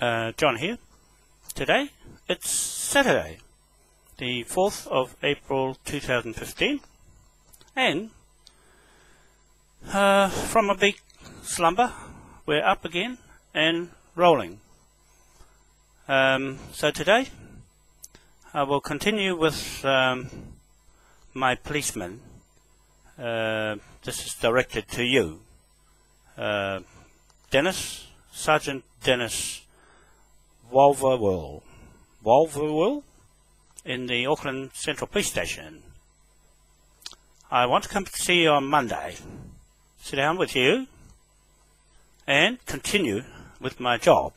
John here. Today, it's Saturday, the 4th of April 2015, and from a big slumber, we're up again and rolling. So today, I will continue with my policeman. This is directed to you, Sergeant Dennis Colverwell in the Auckland Central Police Station. I want to come to see you on Monday, sit down with you and continue with my job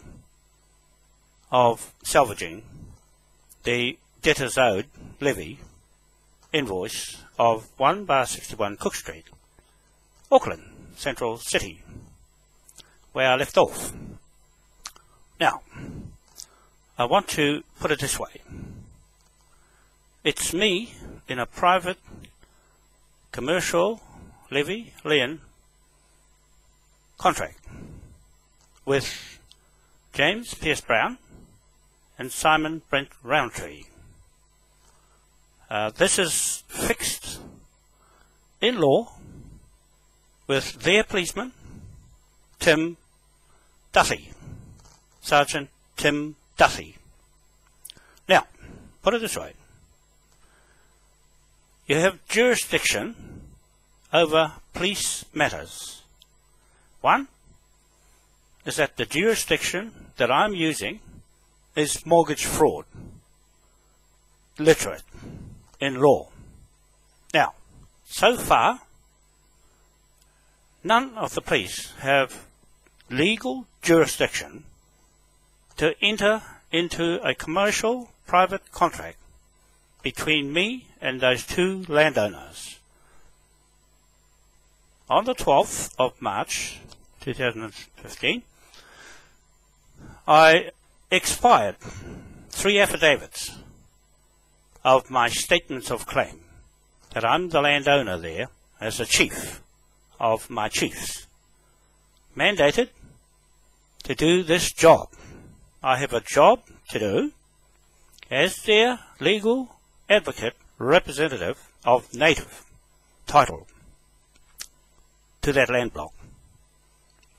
of salvaging the debtors owed levy invoice of 1/61 Cook Street, Auckland, Central City, where I left off. Now, I want to put it this way. It's me in a private commercial levy lien contract with James Pierce Brown and Simon Brent ROWNTREE. This is fixed in law with their policeman, Tim Duthie, Sergeant Tim Duthie. Now, put it this way. You have jurisdiction over police matters. One is that the jurisdiction that I'm using is mortgage fraud, literate in law. Now, so far, none of the police have legal jurisdiction to enter into a commercial private contract between me and those two landowners. On the 12th of March 2015, I expired 3 affidavits of my statements of claim that I'm the landowner there as the chief of my chiefs, mandated to do this job. I have a job to do as their legal advocate representative of native title to that land block.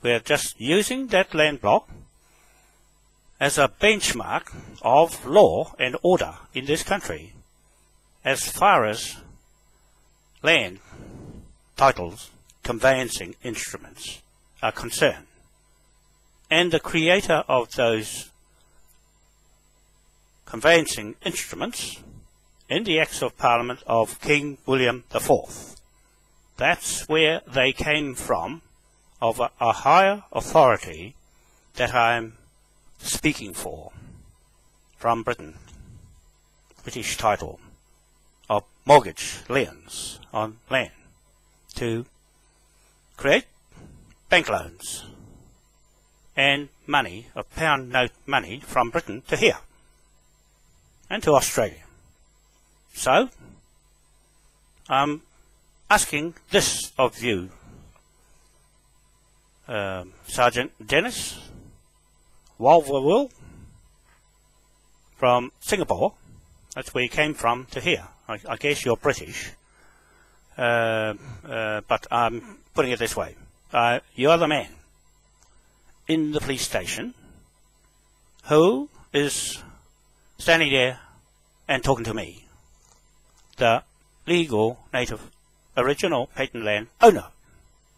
We're just using that land block as a benchmark of law and order in this country as far as land titles, conveyancing instruments are concerned. And the creator of those conveyancing instruments in the Acts of Parliament of King William IV. That's where they came from, of a higher authority that I'm speaking for, from Britain, British title of mortgage liens on land, to create bank loans and money, of pound note money, from Britain to here and to Australia. So, I'm asking this of you, Sergeant Dennis Colverwell from Singapore. That's where you came from to here. I guess you're British, but I'm putting it this way. You're the man in the police station who is standing there and talking to me, the legal native original patent land owner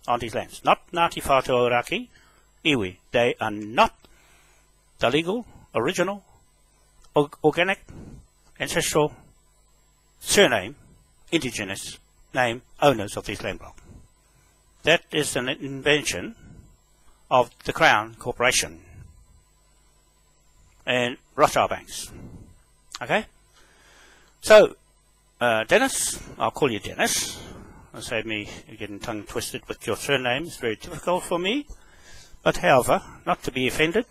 on these lands, not Ngāti Whātua Ōrākei, iwi. They are not the legal, original, organic, ancestral, surname, indigenous name owners of this land block. That is an invention of the Crown Corporation and Rothschild banks. Okay? So, Dennis, I'll call you Dennis. I'll save me getting tongue twisted with your surname. It's very difficult for me. But however, not to be offended,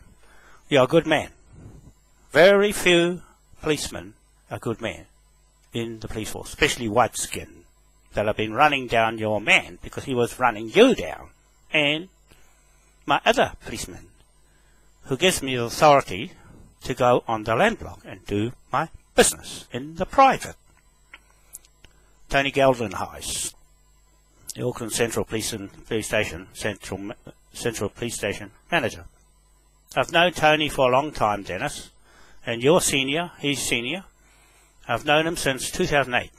you're a good man. Very few policemen are good men in the police force, especially white skin, that have been running down your man because he was running you down. And my other policeman, who gives me the authority to go on the land block and do my business in the private. Tony Galdenhuis, the Auckland Central Police Station Central Police Station Manager. I've known Tony for a long time, Dennis, and you're senior, he's senior. I've known him since 2008,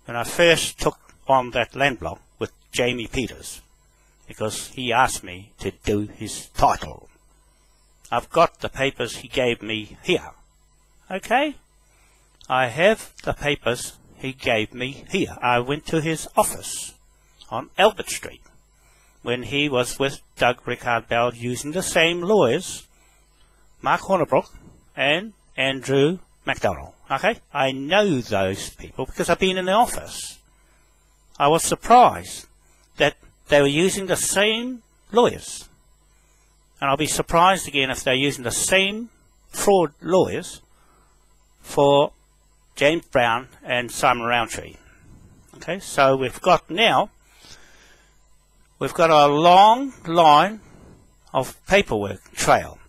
when I first took on that land block with Jamie Peters, because he asked me to do his title. I've got the papers he gave me here. Okay? I have the papers he gave me here. I went to his office on Albert Street when he was with Doug Rickard Bell, using the same lawyers, Mark Hornibrook and Andrew McDonald. Okay? I know those people because I've been in the office. I was surprised that they were using the same lawyers. And I'll be surprised again if they're using the same fraud lawyers for James Brown and Simon Rowntree. Okay, so we've got a long line of paperwork trail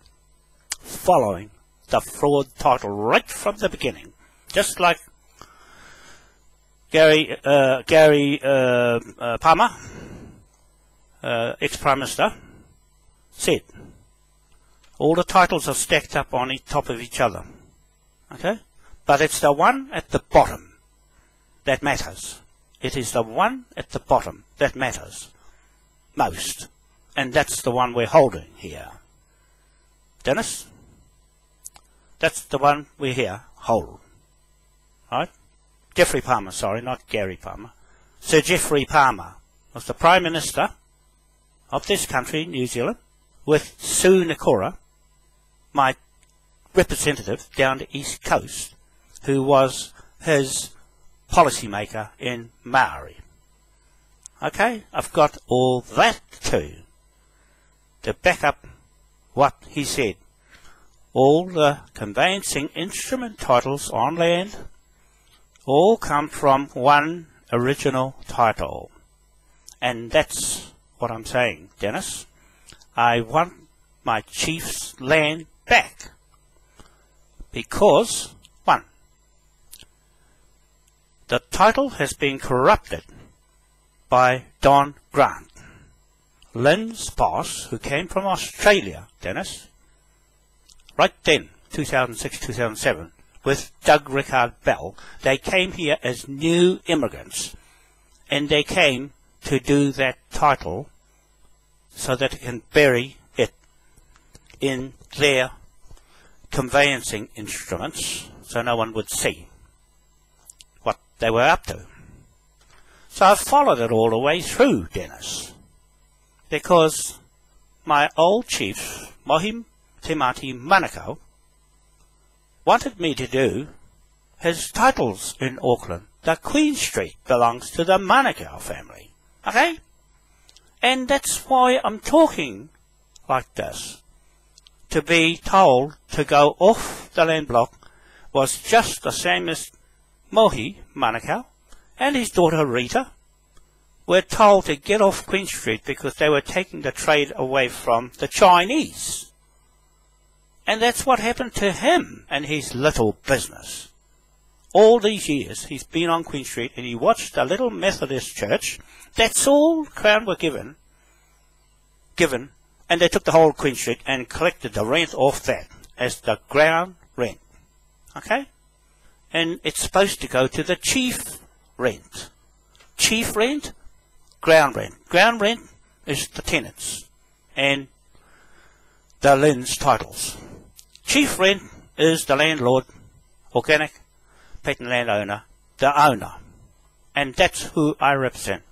following the fraud title right from the beginning. Just like Gary Palmer, ex-Prime Minister, said. All the titles are stacked up on top of each other. Okay? But it's the one at the bottom that matters. It is the one at the bottom that matters most. And that's the one we're holding here. Dennis? That's the one we're here hold. Right? Geoffrey Palmer, sorry, not Gary Palmer. Sir Geoffrey Palmer was the Prime Minister of this country, New Zealand, with Sue Nakora, my representative down the East Coast, who was his policymaker in Maori. Okay, I've got all that too, to back up what he said. All the conveyancing instrument titles on land all come from one original title. And that's what I'm saying, Dennis. I want my chief's land back because, one, the title has been corrupted by Don Grant, LINZ boss, who came from Australia, Dennis, right then, 2006-2007, with Doug Rickard Bell. They came here as new immigrants, and they came to do that title so that they can bury it in their conveyancing instruments so no one would see what they were up to. So I followed it all the way through, Dennis, because my old chief, Mohi Timati Manukau, wanted me to do his titles in Auckland. The Queen Street belongs to the Manukau family. Okay? And that's why I'm talking like this. To be told to go off the land block was just the same as Mohi Manukau and his daughter Rita were told to get off Queen Street because they were taking the trade away from the Chinese. And that's what happened to him and his little business. All these years he's been on Queen Street and he watched a little Methodist church. That's all Crown were given, and they took the whole Queen Street and collected the rent off that as the ground rent. Okay? And it's supposed to go to the chief rent. Chief rent, ground rent. Ground rent is the tenants and the LINZ titles. Chief rent is the landlord, organic, patent landowner, the owner. And that's who I represent.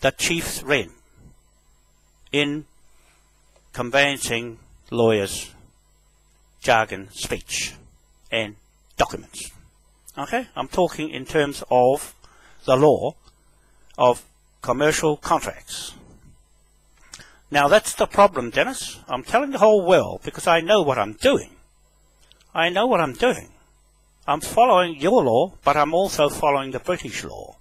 The chief's rent in conveyancing lawyers' jargon speech and documents. Okay? I'm talking in terms of the law of commercial contracts. Now that's the problem, Dennis. I'm telling the whole world because I know what I'm doing. I know what I'm doing. I'm following your law, but I'm also following the British law,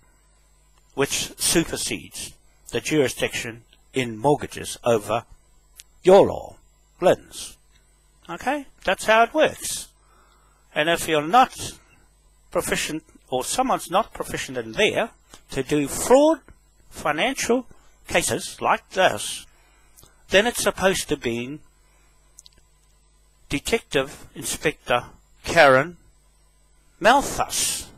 which supersedes the jurisdiction in mortgages over your law, LINZ. Okay? That's how it works. And if you're not proficient, or someone's not proficient in there, to do fraud financial cases like this, then it's supposed to be Detective Inspector Karen Malthus.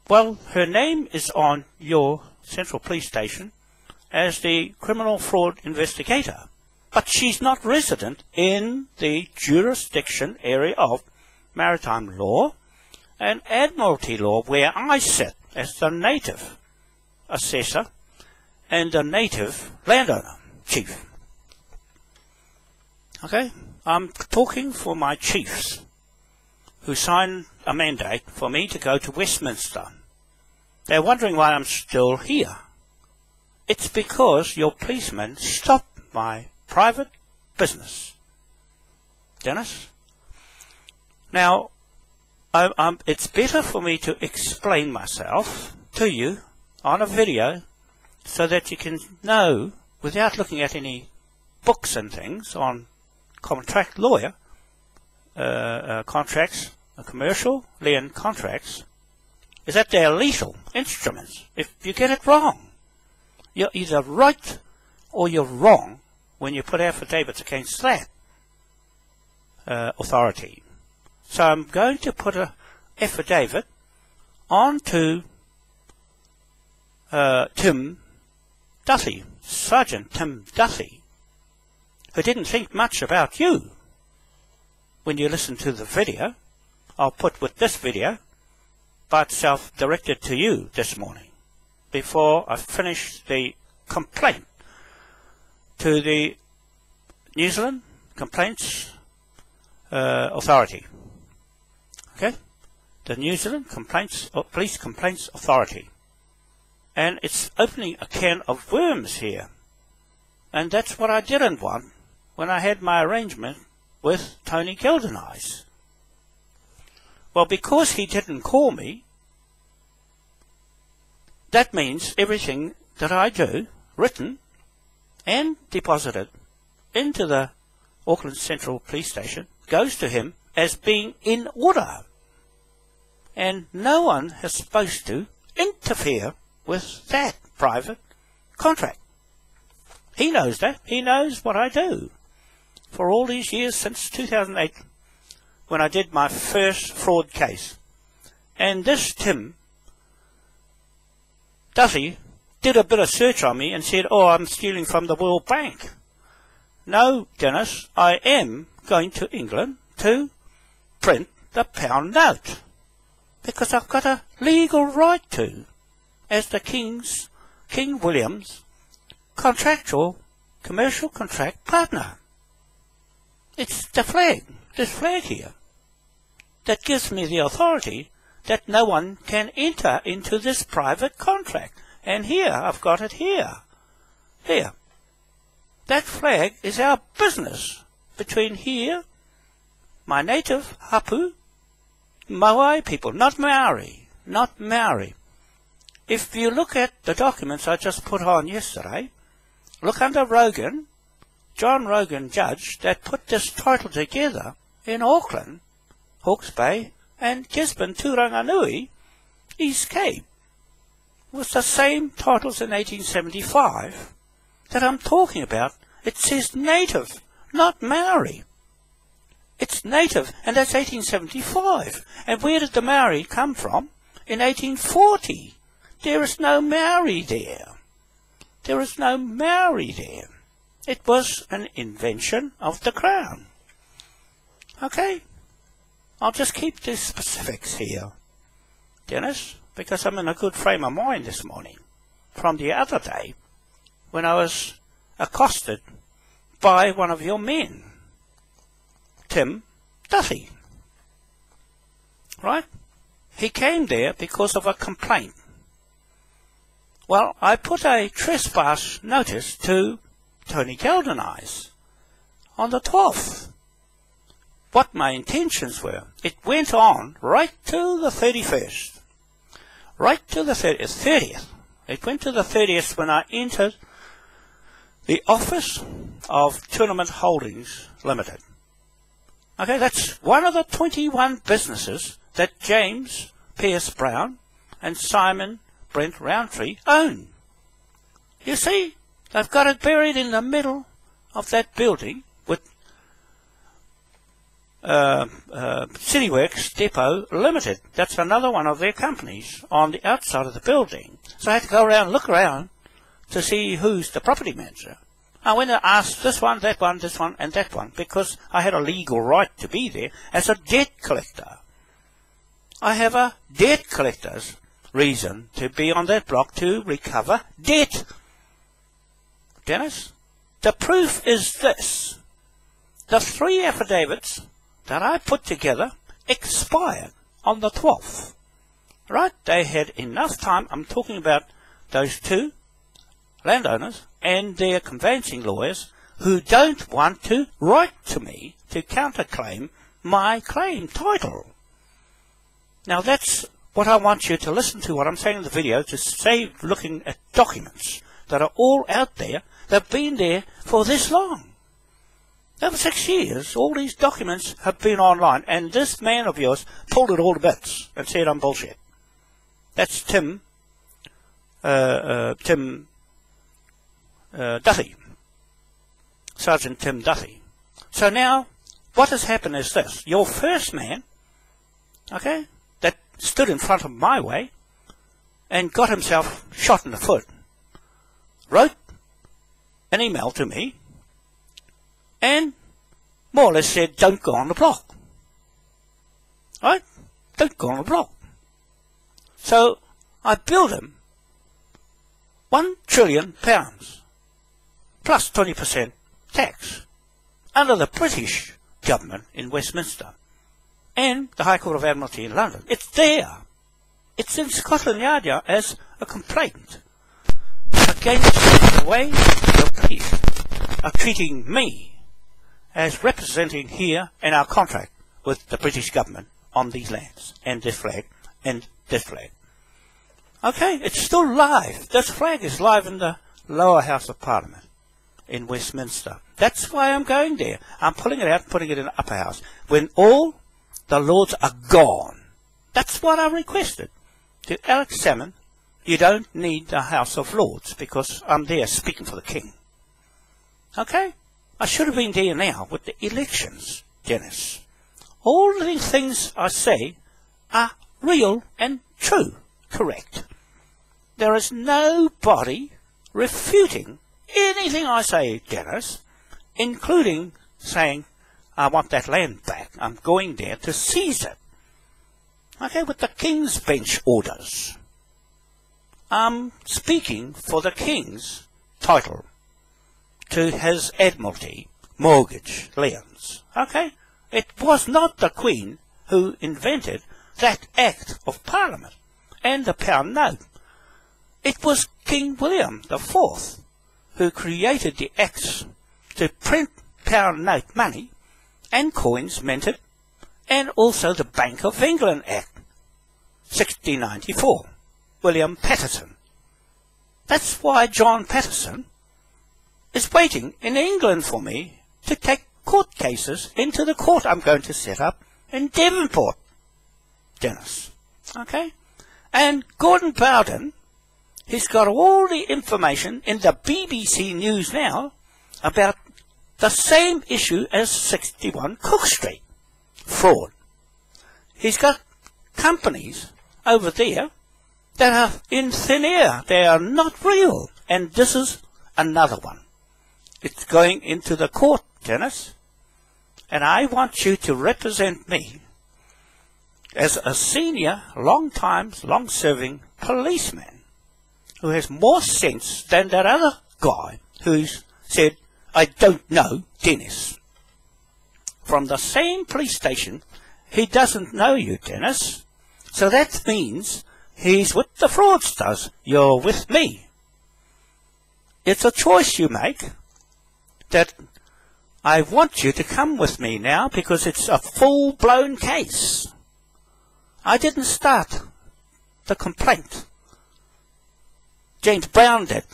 Well, her name is on your Central Police Station as the criminal fraud investigator, but she's not resident in the jurisdiction area of maritime law and admiralty law, where I sit as the native assessor and the native landowner chief. Okay, I'm talking for my chiefs who signed a mandate for me to go to Westminster. They're wondering why I'm still here. It's because your policeman stopped my private business. Dennis? Now, it's better for me to explain myself to you on a video so that you can know, without looking at any books and things on contract lawyer, contracts, commercial lien contracts, is that they're lethal instruments. If you get it wrong, you're either right or you're wrong when you put affidavits against that authority. So I'm going to put an affidavit onto Tim Duthie, Sergeant Tim Duthie, who didn't think much about you when you listen to the video. I'll put with this video, but self-directed to you this morning, before I finish the complaint to the New Zealand Complaints Authority. Okay? The New Zealand Police Complaints Authority. And it's opening a can of worms here. And that's what I didn't want when I had my arrangement with Tony Gildeneyes. Well, because he didn't call me, that means everything that I do, written and deposited into the Auckland Central Police Station, goes to him as being in order. And no one is supposed to interfere with that private contract. He knows that. He knows what I do. For all these years, since 2008, when I did my first fraud case. And this Tim Duthie did a bit of search on me and said, oh, I'm stealing from the World Bank. No, Dennis, I am going to England to print the pound note, because I've got a legal right to, as the King William's contractual commercial contract partner. It's the flag, this flag here, that gives me the authority that no one can enter into this private contract. And here, I've got it here. Here. That flag is our business between here, my native Hapu, Moai people, not Maori, not Maori. If you look at the documents I just put on yesterday, look under ROGAN, John Rogan judge that put this title together in Auckland, Hawke's Bay, and Gisborne, Turanganui, East Cape, was the same titles in 1875 that I'm talking about. It says native, not Maori. It's native, and that's 1875. And where did the Maori come from? In 1840. There is no Maori there. There is no Maori there. It was an invention of the Crown. Okay? I'll just keep the specifics here, Dennis, because I'm in a good frame of mind this morning from the other day when I was accosted by one of your men, Tim Duthie. Right? He came there because of a complaint. Well, I put a trespass notice to Tony Gildeneyes on the 12th. What my intentions were. It went on right to the 31st. Right to the 30th. It went to the 30th when I entered the office of Tournament Holdings Limited. Okay, that's one of the 21 businesses that James Pierce Brown and Simon Brent Rowntree own. You see, they've got it buried in the middle of that building with Cityworks Depot Limited. That's another one of their companies on the outside of the building. So I had to go around, look around to see who's the property manager. I went and asked this one, and that one, because I had a legal right to be there as a debt collector. I have a debt collector's reason to be on that block to recover debt. Dennis, the proof is this. The 3 affidavits that I put together expired on the 12th. Right? They had enough time. I'm talking about those 2 landowners and their conveyancing lawyers who don't want to write to me to counterclaim my claim title. Now that's what I want you to listen to, what I'm saying in the video, to save looking at documents that are all out there. They've been there for this long. Over 6 years, all these documents have been online, and this man of yours pulled it all to bits and said I'm bullshit. That's Duthie. Sergeant Tim Duthie. So now, what has happened is this. Your first man, okay, that stood in front of my way and got himself shot in the foot, wrote an email to me and more or less said, don't go on the block. Right? Don't go on the block. So I billed him £1 trillion plus 20% tax under the British government in Westminster and the High Court of Admiralty in London. It's there. It's in Scotland Yard as a complaint against the way the police are treating me as representing here in our contract with the British government on these lands and this flag and this flag. Okay, it's still live. This flag is live in the lower house of Parliament in Westminster. That's why I'm going there. I'm pulling it out and putting it in the upper house when all the lords are gone. That's what I requested. To Alex Salmon, you don't need the House of Lords because I'm there speaking for the King. Okay? I should have been there now with the elections, Dennis. All the things I say are real and true, correct. There is nobody refuting anything I say, Dennis, including saying, I want that land back. I'm going there to seize it. Okay, with the King's Bench orders. I'm speaking for the King's title to his Admiralty mortgage liens. Okay? It was not the Queen who invented that Act of Parliament and the pound note. It was King William IV who created the acts to print pound note money and coins minted, and also the Bank of England Act 1694, William Paterson. That's why John Paterson is waiting in England for me to take court cases into the court I'm going to set up in Devonport, Dennis. Okay? And Gordon Bowden, he's got all the information in the BBC News now about the same issue as 61 Cook Street. Fraud. He's got companies over there that are in thin air. They are not real. And this is another one. It's going into the court, Dennis. And I want you to represent me as a senior, long-serving policeman who has more sense than that other guy who's said, I don't know Dennis. From the same police station, he doesn't know you, Dennis. So that means he's with the fraudsters. You're with me. It's a choice you make that I want you to come with me now because it's a full-blown case. I didn't start the complaint. James Brown did,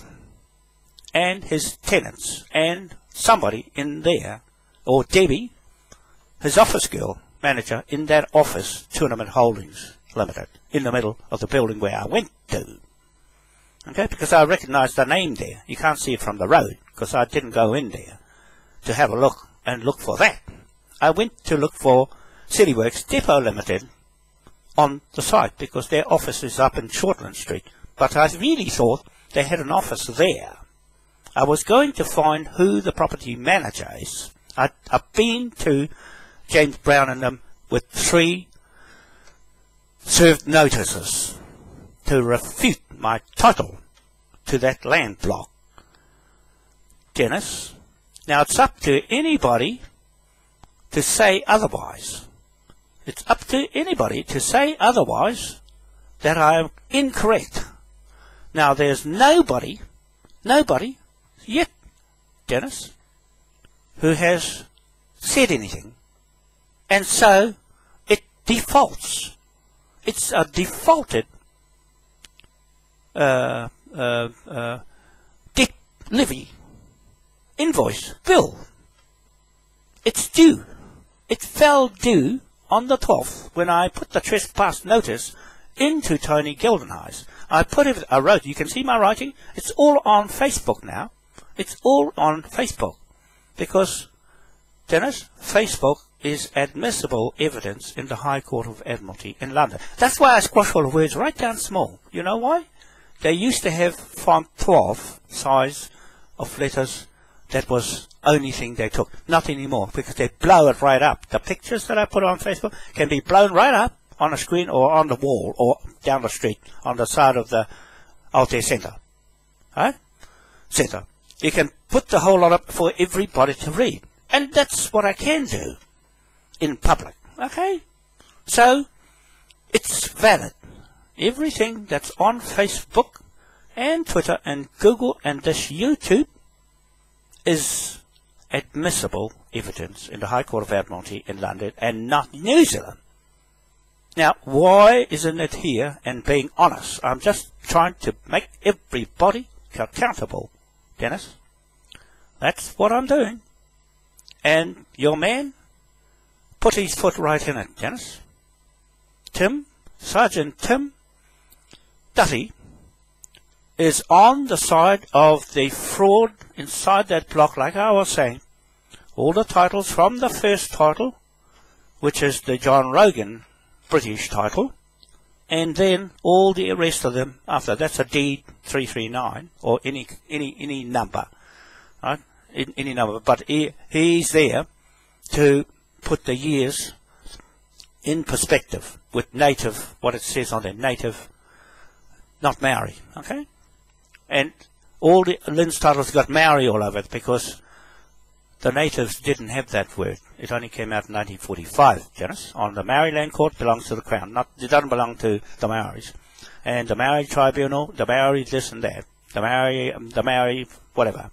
and his tenants, and somebody in there, or Debbie, his office girl manager in that office, Tournament Holdings Limited, in the middle of the building where I went to. Okay, because I recognised the name there. You can't see it from the road, because I didn't go in there to have a look and look for that. I went to look for Cityworks Depot Limited on the site, because their office is up in Shortland Street. But I really thought they had an office there. I was going to find who the property manager is. I've been to James Brown and them with 3 served notices to refute my title to that land block. Dennis, now it's up to anybody to say otherwise. It's up to anybody to say otherwise that I am incorrect. Now there's nobody yet, Dennis, who has said anything. And so it defaults. It's a defaulted debt levy invoice bill. It's due. It fell due on the 12th when I put the trespass notice into Tony Gildenhuis. I wrote, you can see my writing, it's all on Facebook now. It's all on Facebook. Because, Dennis, Facebook is admissible evidence in the High Court of Admiralty in London. That's why I squash all the words right down small. You know why? They used to have font 12 size of letters. That was only thing they took. Not anymore, because they blow it right up. The pictures that I put on Facebook can be blown right up on a screen or on the wall or down the street on the side of the AOTEA Centre. Right? Centre. You can put the whole lot up for everybody to read. And that's what I can do in public. Okay? So, it's valid. Everything that's on Facebook and Twitter and Google and this YouTube is admissible evidence in the High Court of Admiralty in London and not New Zealand. Now, why isn't it here and being honest? I'm just trying to make everybody accountable, Dennis. That's what I'm doing. And your man put his foot right in it, Dennis. Sergeant Tim Duthie is on the side of the fraud inside that block, like I was saying. All the titles from the first title, which is the John Rogan British title, and then all the rest of them after. That's a deed 339 or any number, right? Any number, but he's there to put the years in perspective with native, what it says on there, native, not Maori, okay? And all the LINZ titles got Maori all over it because the natives didn't have that word. It only came out in 1945, Dennis. On the Maori Land Court belongs to the Crown. It doesn't belong to the Maoris. And the Maori Tribunal, the Maori this and that, the Maori whatever,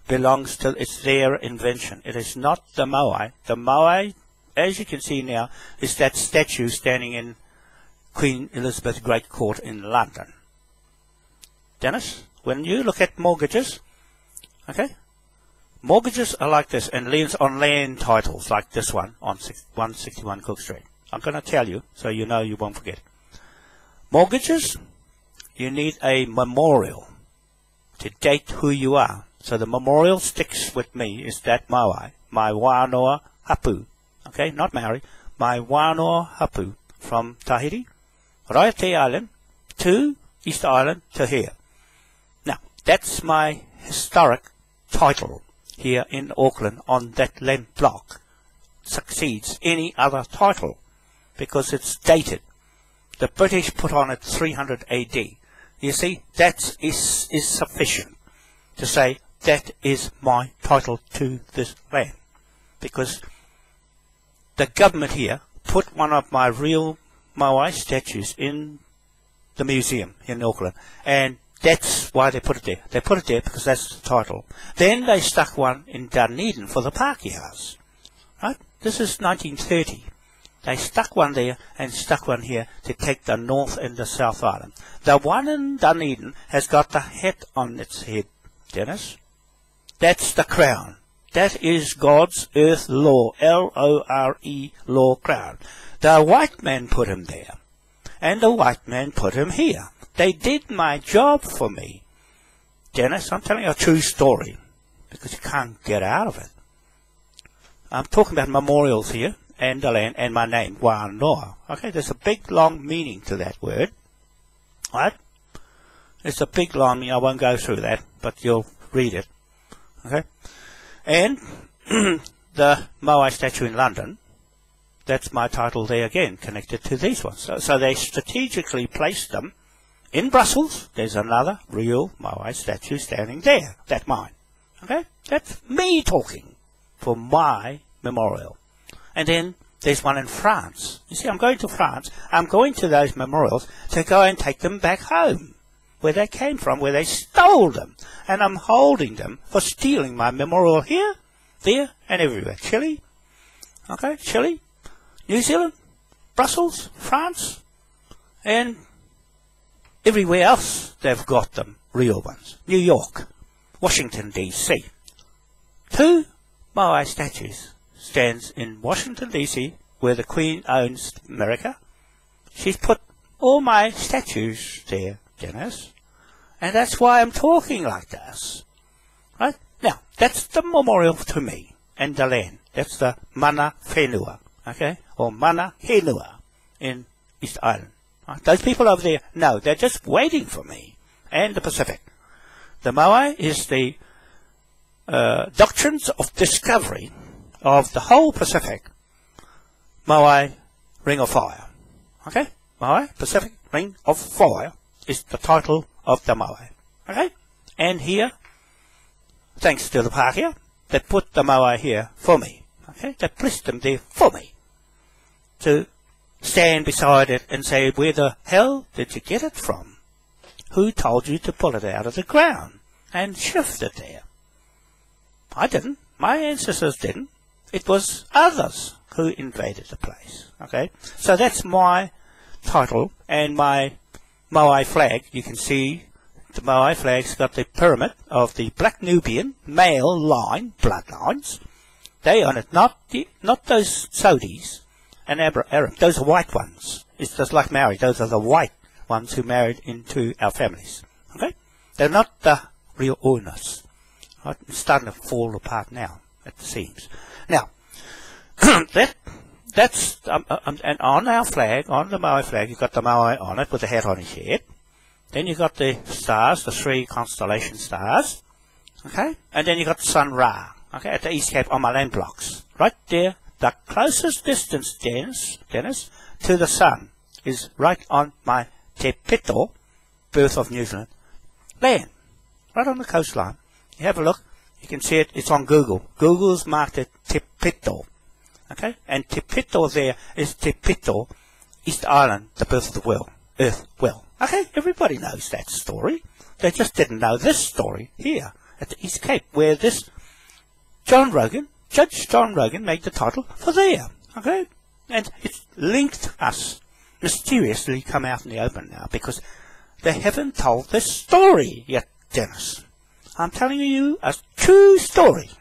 belongs to, it's their invention. It is not the Moai. The Moai, as you can see now, is that statue standing in Queen Elizabeth Great Court in London. Dennis, when you look at mortgages, okay, mortgages are like this, and liens on land titles like this one on 161 Cook Street. I'm going to tell you so you know you won't forget. Mortgages, you need a memorial to date who you are. So the memorial sticks with me is that Moai, my Wanoa hapu, okay, not Maori, my Wanoa hapu from Tahiti, Raiatea Island to Easter Island to here. Now, that's my historic title here in Auckland on that land block. Succeeds any other title because it's dated. The British put on it 300 AD. You see, that is sufficient to say that is my title to this land. Because the government here put one of my real Moai statues in the museum in Auckland, and that's why they put it there. They put it there because that's the title. Then they stuck one in Dunedin for the Pākehās. Right? This is 1930. They stuck one there and stuck one here to take the North and the South Island. The one in Dunedin has got the hat on its head, Dennis. That's the Crown. That is God's earth law, L-O-R-E, law crown. The white man put him there, and the white man put him here. They did my job for me. Dennis, I'm telling you a true story, because you can't get out of it. I'm talking about memorials here, and the land, and my name, Wanoa. Okay, there's a big, long meaning to that word. Right? It's a big, long meaning. I won't go through that, but you'll read it. Okay? And the Moai statue in London, that's my title there again, connected to these ones. So they strategically placed them in Brussels. There's another real Moai statue standing there. That's mine. Okay? That's me talking for my memorial. And then there's one in France. You see, I'm going to France. I'm going to those memorials to go and take them back home, where they came from, where they stole them. And I'm holding them for stealing my memorial here, there, and everywhere. Chile, okay, Chile, New Zealand, Brussels, France, and everywhere else they've got them, real ones. New York, Washington, D.C. 2 Moai statues stands in Washington, D.C., where the Queen owns America. She's put all my statues there, Dennis. And that's why I'm talking like this. Right? Now, that's the memorial to me and the land. That's the Mana Whenua, okay? Or Mana Henua in East Island. Right? Those people over there, no, they're just waiting for me. And the Pacific. The Moai is the doctrines of discovery of the whole Pacific. Moai Ring of Fire. Okay? Moai Pacific Ring of Fire is the title of the Moai. Okay? And here, thanks to the Pākehā, they put the Moai here for me. Okay? They placed them there for me. To stand beside it and say, where the hell did you get it from? Who told you to pull it out of the ground and shift it there? I didn't. My ancestors didn't. It was others who invaded the place. Okay? So that's my title and my Moai flag. You can see the Moai flag's got the pyramid of the Black Nubian male line bloodlines. They own it, not those Saudis and Arab. Those are white ones. It's just like Maori. Those are the white ones who married into our families. Okay? They're not the real owners. Right? It's starting to fall apart now at the seams. Now, that's and on our flag, on the Moai flag, you've got the Moai on it with the hat on his head. Then you've got the stars, the 3 constellation stars. Okay? And then you've got the Sun Ra. Okay? At the East Cape on my land blocks. Right there. The closest distance, Dennis, to the sun is right on my Te Pito, birth of New Zealand, land. Right on the coastline. You have a look. You can see it. It's on Google. Google's marked it Te Pito. Okay? And Te Pito there is Te Pito, East Island, the birth of the world. Earth, well. Okay? Everybody knows that story. They just didn't know this story here at the East Cape, where this Judge John Rogan made the title for there. Okay? And it's linked us. Mysteriously come out in the open now, because they haven't told this story yet, Dennis. I'm telling you a true story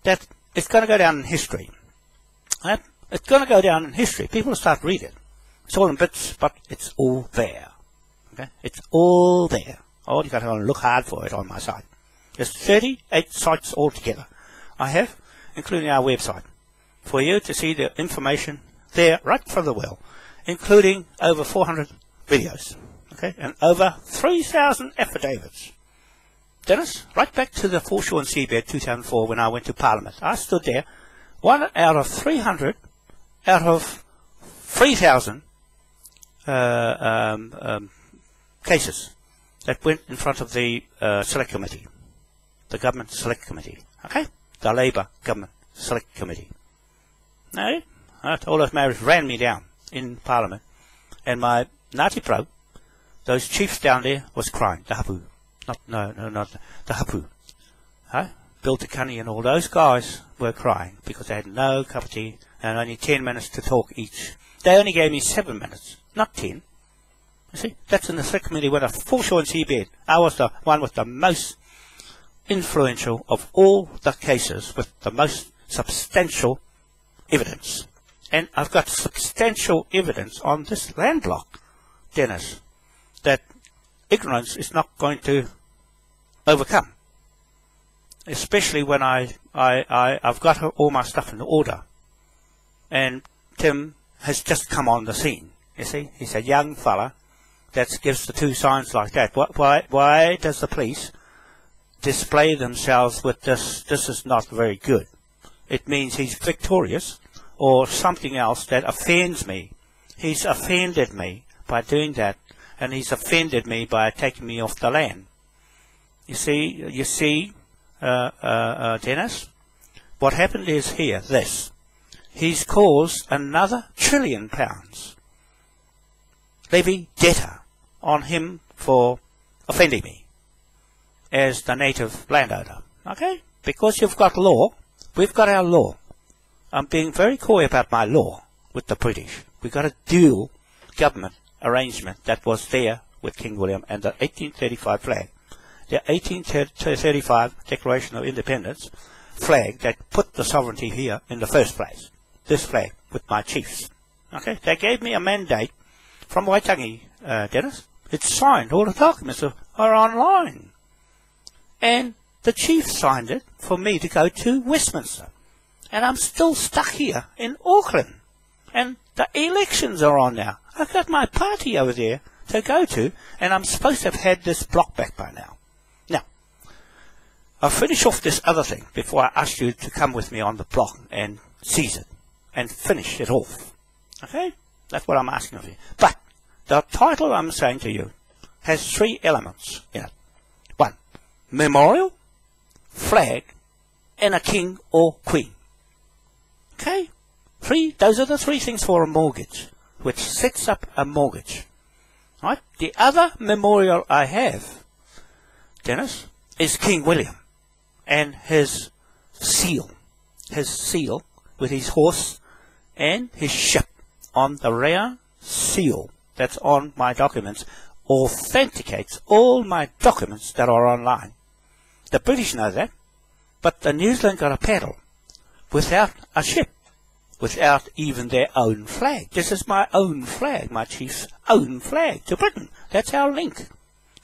that it's going to go down in history. Right? It's going to go down in history. People will start reading it. It's all in bits, but it's all there. Okay? It's all there. Oh, you've got to look hard for it on my site. There's 38 sites altogether I have, including our website, for you to see the information there right from the well, including over 400 videos, okay, and over 3,000 affidavits. Dennis, right back to the foreshore and seabed 2004 when I went to Parliament. I stood there, 1 out of 300 out of 3,000 cases that went in front of the Select Committee, the Government Select Committee, okay, the Labour Government Select Committee. No, all those maoris ran me down in Parliament, and my Ngāti Pro, those chiefs down there, was crying. The hapu, not the hapu. Bill Takani and all those guys were crying because they had no cup of tea and only 10 minutes to talk each. They only gave me 7 minutes, not 10. You see, that's in the Select Committee with a foreshore and seabed. I was the one with the most influential of all the cases with the most substantial evidence. And I've got substantial evidence on this land block, Dennis, that ignorance is not going to overcome. Especially when I've got all my stuff in order. And Tim has just come on the scene. You see, he's a young fella that gives the two signs like that. Why does the police display themselves with this? This is not very good. It means he's victorious or something else that offends me. He's offended me by doing that, and he's offended me by taking me off the land. You see, Dennis, what happened is here, this. He's caused another £1 trillion levy debtor on him for offending me as the native landowner. Okay? Because you've got law, we've got our law. I'm being very coy about my law with the British. We've got a dual government arrangement that was there with King William and the 1835 flag. The 1835 Declaration of Independence flag that put the sovereignty here in the first place. This flag with my chiefs. Okay? They gave me a mandate from Waitangi, Dennis. It's signed. All the documents are online. And the chief signed it for me to go to Westminster. And I'm still stuck here in Auckland. And the elections are on now. I've got my party over there to go to, and I'm supposed to have had this block back by now. Now, I'll finish off this other thing before I ask you to come with me on the block and seize it and finish it off. Okay? That's what I'm asking of you. But the title I'm saying to you has 3 elements in it. 1, memorial, flag, and a king or queen. Okay? 3, those are the 3 things for a mortgage, which sets up a mortgage. Right? The other memorial I have, Dennis, is King William and his seal with his horse and his ship on the rare seal that's on my documents, authenticates all my documents that are online. The British know that, but the New Zealand got a paddle without a ship, without even their own flag. This is my own flag, my chief's own flag to Britain. That's our link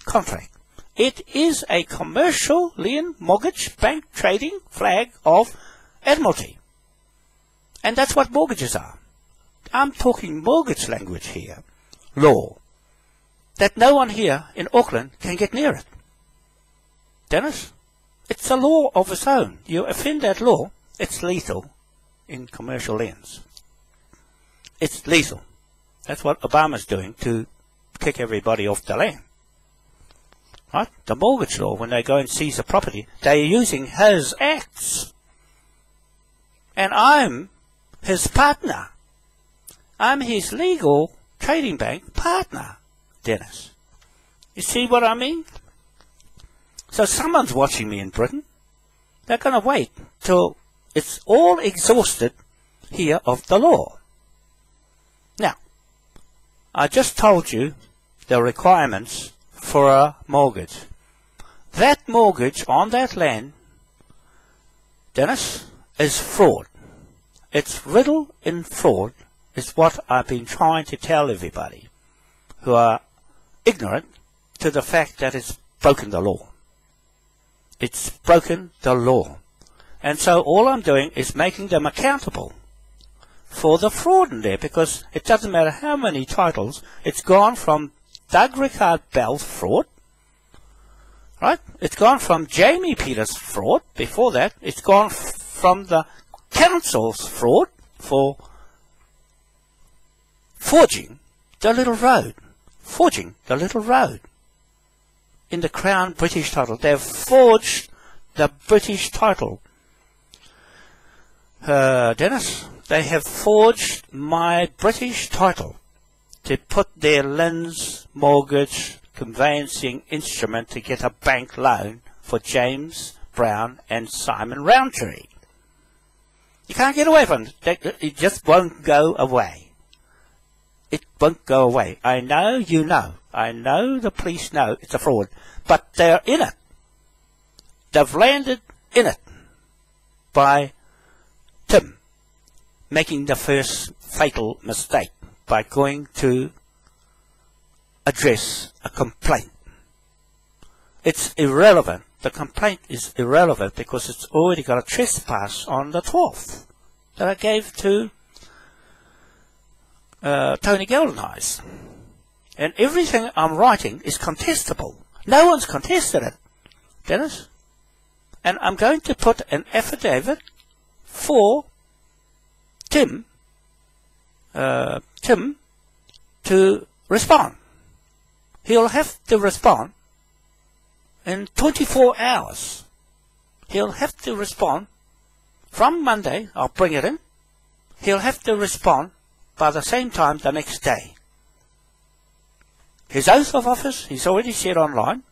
contract. It is a commercial lien mortgage bank trading flag of Admiralty. And that's what mortgages are. I'm talking mortgage language here, law, that no one here in Auckland can get near it. Dennis, it's a law of its own. You offend that law, it's lethal in commercial liens. It's lethal. That's what Obama's doing to kick everybody off the land. Right? The mortgage law, when they go and seize a property, they're using his acts. And I'm his partner. I'm his legal trading bank partner, Dennis. You see what I mean? So someone's watching me in Britain. They're going to wait till it's all exhausted here of the law. Now, I just told you the requirements for a mortgage. That mortgage on that land, Dennis, is fraud. It's riddled in fraud, is what I've been trying to tell everybody who are ignorant to the fact that it's broken the law. It's broken the law. And so all I'm doing is making them accountable for the fraud in there, because it doesn't matter how many titles. It's gone from Doug Rickard Bell's fraud, right? It's gone from Jamie Peters' fraud. Before that, it's gone from the council's fraud for forging the little road. Forging the little road in the Crown British title. They've forged the British title. Dennis, they have forged my British title to put their LINZ mortgage conveyancing instrument to get a bank loan for James Brown and Simon Rowntree. You can't get away from it. It just won't go away. It won't go away. I know you know. I know the police know it's a fraud. But they're in it. they've landed in it by Tim making the first fatal mistake by going to address a complaint. It's irrelevant. The complaint is irrelevant because it's already got a trespass on the 12th that I gave to Tony Geldenhuis. And everything I'm writing is contestable. No one's contested it, Dennis. And I'm going to put an affidavit for Tim to respond. He'll have to respond in 24 hours. He'll have to respond from Monday. I'll bring it in. He'll have to respond by the same time the next day. His oath of office, he's already said online.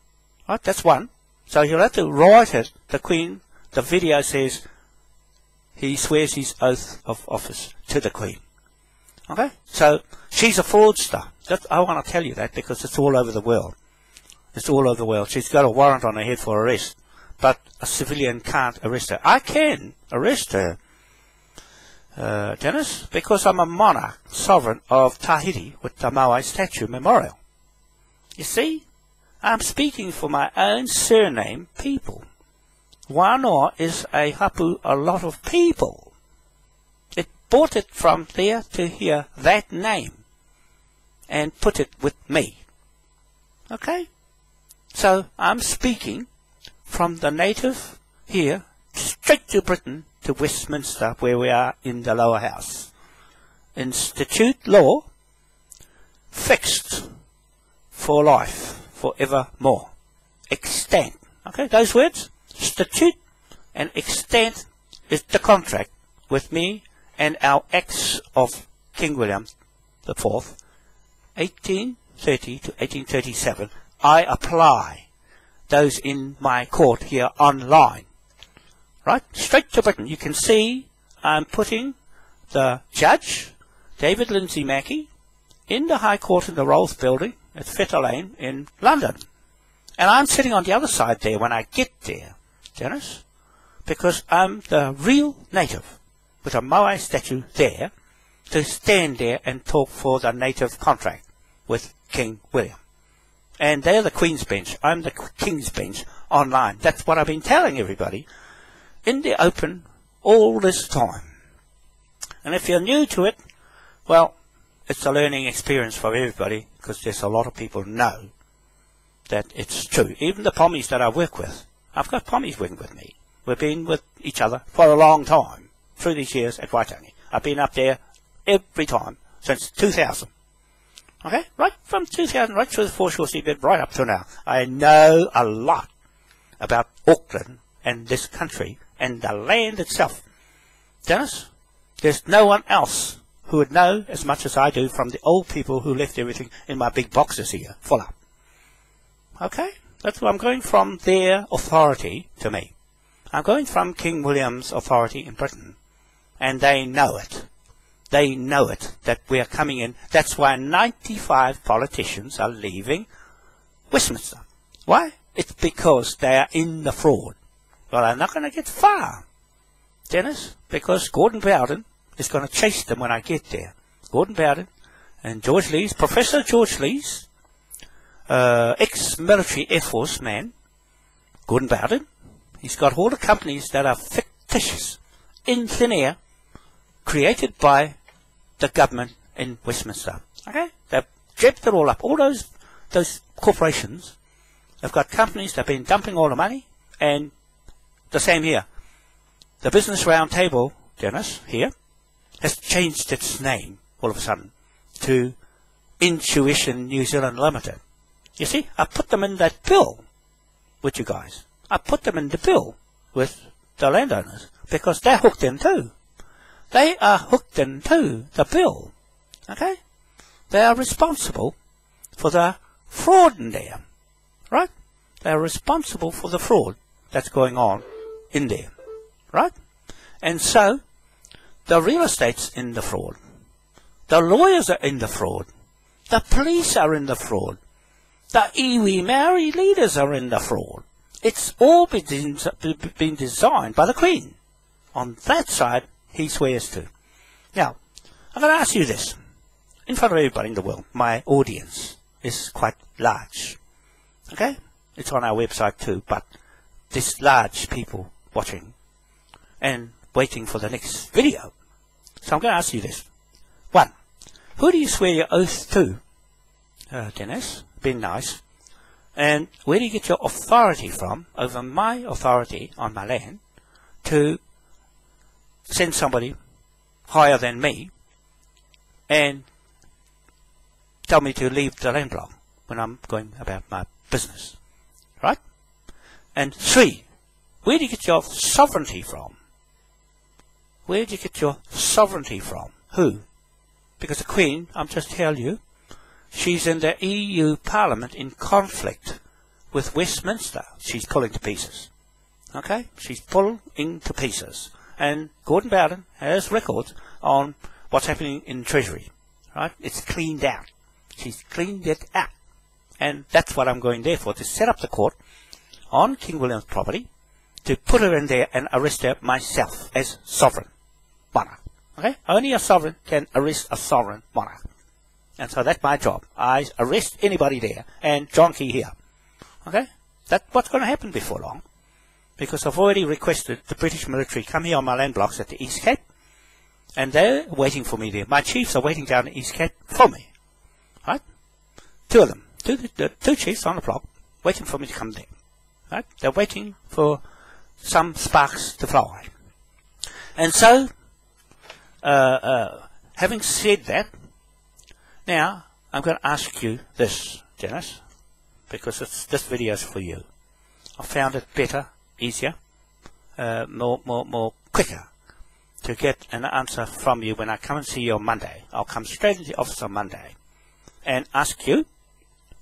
Right, that's one. So he'll have to write it. The Queen, the video says he swears his oath of office to the Queen. Okay? So she's a fraudster. I want to tell you that because it's all over the world. It's all over the world. She's got a warrant on her head for arrest. But a civilian can't arrest her. I can arrest her, Dennis, because I'm a monarch, sovereign of Tahiti with the Moai statue memorial. You see, I'm speaking for my own surname people. Wanoa is a hapu, a lot of people. It bought it from there to here, that name, and put it with me. Okay? So I'm speaking from the native here, straight to Britain, to Westminster, where we are in the lower house. Institute law, fixed for life, forevermore. Extant. Okay, those words, statute and extant, is the contract with me and our acts of King William IV, 1830 to 1837. I apply those in my court here online. Right, straight to Britain. You can see I'm putting the judge, David Lindsay Mackey, in the High Court in the Rolls Building at Fetter Lane in London. And I'm sitting on the other side there when I get there, Dennis, because I'm the real native with a Moai statue there to stand there and talk for the native contract with King William. And they're the Queen's Bench. I'm the King's Bench online. That's what I've been telling everybody in the open all this time. And if you're new to it, well, it's a learning experience for everybody because there's a lot of people know that it's true. Even the pommies that I work with, I've got pommies working with me. We've been with each other for a long time through these years at Waitangi. I've been up there every time since 2000. Okay, right from 2000, right through the foreshore seabed, right up to now. I know a lot about Auckland and this country and the land itself. Dennis, there's no one else who would know as much as I do from the old people who left everything in my big boxes here, full up. Okay, that's where I'm going from their authority to me. I'm going from King William's authority in Britain, and they know it. They know it, that we are coming in. That's why 95 politicians are leaving Westminster. Why? It's because they are in the fraud. Well, they're not going to get far, Dennis, because Gordon Bowden is going to chase them when I get there. Gordon Bowden and George Lees, Professor George Lees, ex-military Air Force man, Gordon Bowden. He's got all the companies that are fictitious, in thin air, created by the government in Westminster. Okay? They've jabbed it all up. All those corporations have got companies that have been dumping all the money, and the same here. The Business Roundtable, Dennis, here, has changed its name all of a sudden to Intuition New Zealand Limited. You see, I put them in that bill with you guys. I put them in the bill with the landowners because they're hooked in too. They are hooked into the bill. Okay? They are responsible for the fraud in there. Right? They are responsible for the fraud that's going on in there. Right? And so, the real estate's in the fraud. The lawyers are in the fraud. The police are in the fraud. The iwi Maori leaders are in the fraud. it's all been designed by the Queen. On that side, he swears to. Now, I'm going to ask you this. In front of everybody in the world, my audience is quite large. Okay? It's on our website too, but there's large people watching and waiting for the next video. So I'm going to ask you this. 1. Who do you swear your oath to? Dennis, being nice. And where do you get your authority from over my authority on my land to send somebody higher than me and tell me to leave the land block when I'm going about my business? Right? And 3, where do you get your sovereignty from? Where do you get your sovereignty from? Who? Because the Queen, I'm just telling you, she's in the EU Parliament in conflict with Westminster. She's pulling to pieces. Okay? She's pulling to pieces. And Gordon Bowden has records on what's happening in the Treasury. Right? It's cleaned out. She's cleaned it out. And that's what I'm going there for, to set up the court on King William's property, to put her in there and arrest her myself as sovereign monarch. Okay? Only a sovereign can arrest a sovereign monarch. And so that's my job. I arrest anybody there, and John Key here. Okay? That's what's going to happen before long. Because I've already requested the British military come here on my land blocks at the East Cape, and they're waiting for me there. My chiefs are waiting down the East Cape for me. Right? 2 of them. Two chiefs on the block waiting for me to come there. Right? They're waiting for some sparks to fly. And so, having said that, now I'm going to ask you this, Dennis, because this video is for you. I found it better, easier, more quicker to get an answer from you when I come and see you on Monday. I'll come straight into the office on Monday and ask you,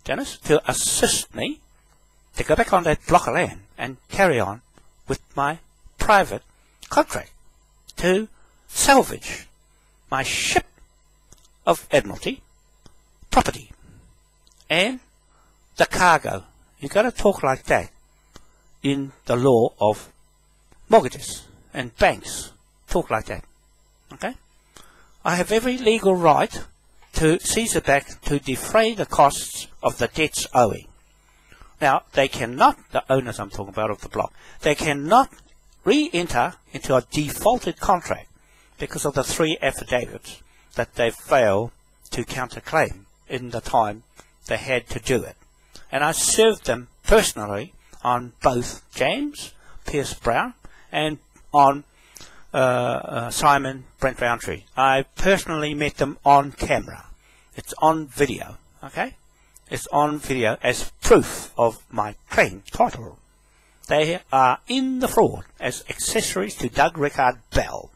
Dennis, to assist me to go back on that block of land and carry on with my private contract to salvage my ship of Admiralty property and the cargo. You've got to talk like that in the law of mortgages and banks. Talk like that. Okay? I have every legal right to seize it back to defray the costs of the debts owing. Now, they cannot, the owners I'm talking about of the block, they cannot re-enter into a defaulted contract because of the 3 affidavits that they failed to counterclaim in the time they had to do it. And I served them personally on both James Pierce Brown and on Simon Brent ROWNTREE. I personally met them on camera. It's on video, okay? It's on video as proof of my claim title. They are in the fraud as accessories to Doug Rickard Bell.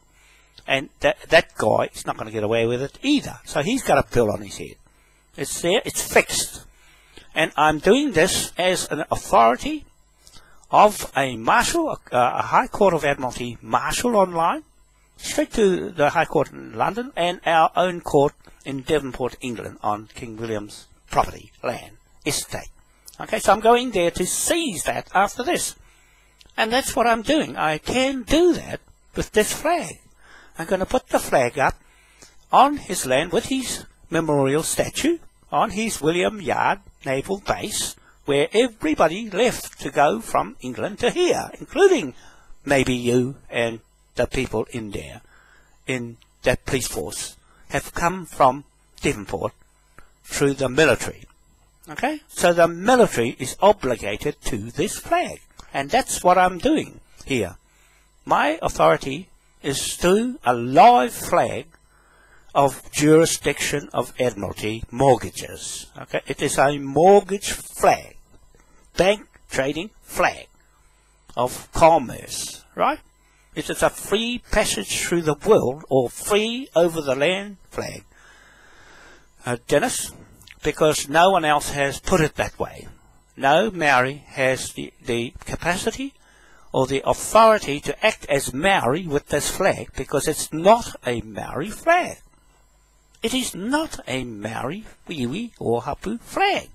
And that guy is not going to get away with it either. So he's got a bill on his head. It's there, it's fixed. And I'm doing this as an authority of a marshal, a High Court of Admiralty marshal online, straight to the High Court in London and our own court in Devonport, England, on King William's property, land, estate. Okay, so I'm going there to seize that after this. And that's what I'm doing. I can do that with this flag. I'm going to put the flag up on his land with his memorial statue on his William Yard Naval Base, where everybody left to go from England to here, including maybe you and the people in there, in that police force, have come from Devonport through the military. Okay? So the military is obligated to this flag. And that's what I'm doing here. My authority is through a live flag of jurisdiction of Admiralty mortgages. Okay? It is a mortgage flag. Bank trading flag of commerce, right? It is a free passage through the world or free over the land flag. Dennis, because no one else has put it that way. No Maori has the capacity or the authority to act as Maori with this flag because it's not a Maori flag. It is not a Maori, Wīwi or Hapu flag.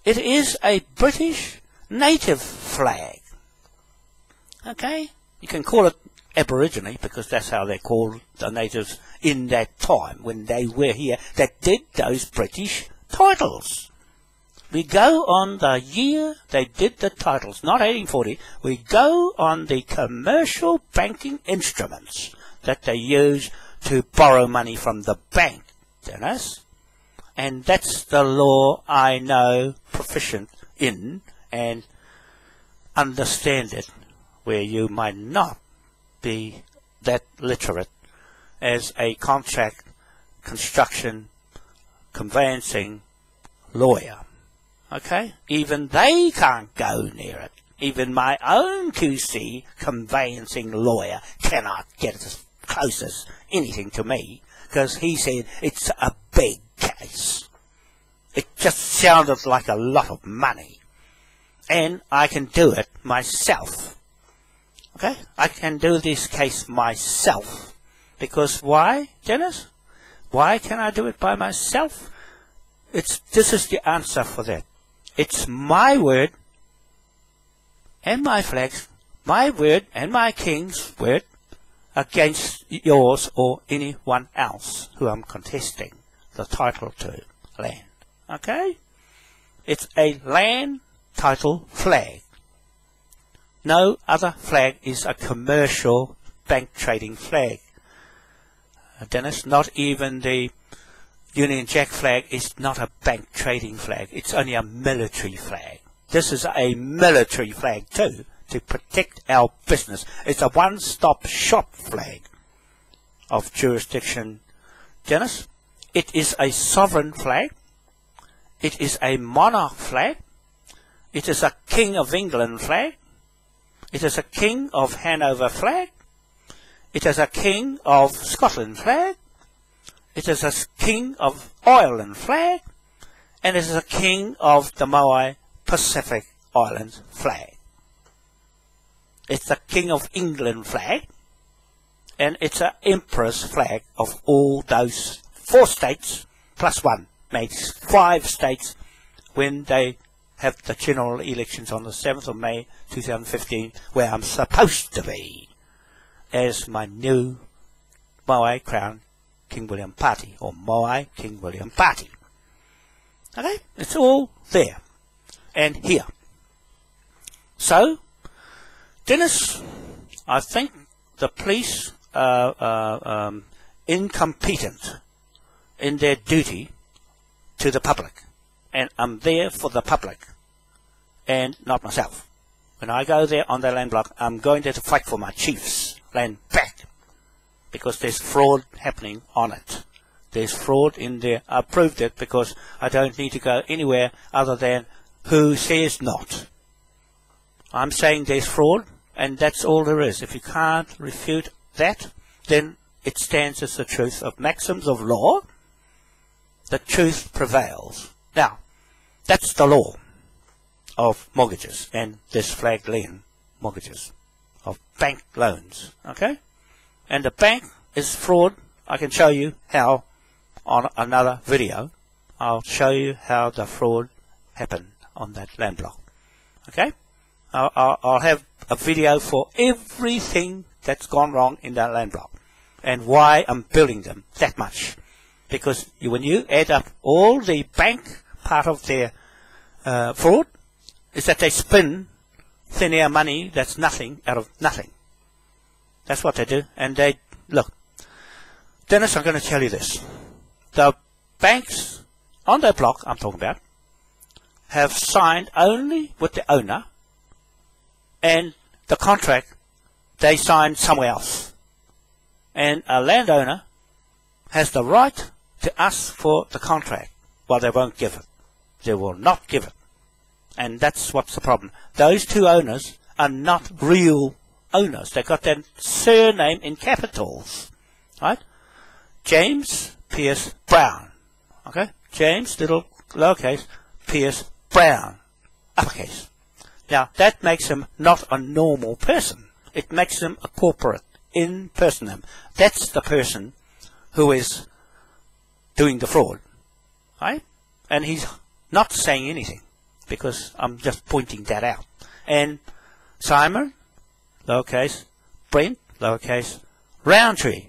It is a British native flag. Okay? You can call it Aborigine, because that's how they called the natives in that time when they were here, that did those British titles. We go on the year they did the titles, not 1840. We go on the commercial banking instruments that they use to borrow money from the bank, Dennis. And that's the law I know proficient in and understand it, where you might not be that literate as a contract, construction, conveyancing lawyer. Okay? Even they can't go near it. Even my own QC conveyancing lawyer cannot get as close as anything to me, because he said it's a big case. It just sounded like a lot of money. And I can do it myself. Okay? I can do this case myself. Because why, Dennis? Why can I do it by myself? This is the answer for that. It's my word and my flags, my word and my king's word against yours or anyone else who I'm contesting the title to land. Okay? It's a land title flag. No other flag is a commercial bank trading flag. Dennis, not even the Union Jack flag is not a bank trading flag. It's only a military flag. This is a military flag too, to protect our business. It's a one-stop shop flag of jurisdiction, Dennis. It is a sovereign flag. It is a monarch flag. It is a King of England flag. It is a King of Hanover flag. It is a King of Scotland flag. It is a King of Ireland flag. And it is a King of the Moai Pacific Islands flag. It's the King of England flag. And it's an Emperor's flag of all those 4 states, plus 1, makes 5 states when they have the general elections on the 7th of May 2015, where I'm supposed to be as my new Moai Crown King William Party, or Moai King William Party. Okay? It's all there and here. So, Dennis, I think the police are incompetent in their duty to the public. And I'm there for the public and not myself. When I go there on the land block, I'm going there to fight for my chief's land back, because there's fraud happening on it. There's fraud in there. I proved it because I don't need to go anywhere other than who says not. I'm saying there's fraud, and that's all there is. If you can't refute that, then it stands as the truth of maxims of law. The truth prevails. Now, that's the law of mortgages and this flagged lien mortgages, of bank loans, okay? And the bank is fraud. I can show you how on another video. I'll show you how the fraud happened on that land block, okay? I'll have a video for everything that's gone wrong in that land block and why I'm building them that much. Because when you add up all the bank part of their fraud, is that they spin thin air money that's nothing out of nothing. That's what they do. And they, look, Dennis, I'm going to tell you this. The banks on that block I'm talking about have signed only with the owner, and the contract they signed somewhere else. And a landowner has the right to ask for the contract. Well, they won't give it. They will not give it. And that's what's the problem. Those two owners are not real owners. They've got their surname in capitals. Right? James Pierce Brown. Okay? James, little lowercase, Pierce Brown, uppercase. Now, that makes him not a normal person. It makes him a corporate, in-person. That's the person who is doing the fraud. Right? And he's not saying anything. because I'm just pointing that out. And Simon, lowercase, Brent, lowercase, Rowntree,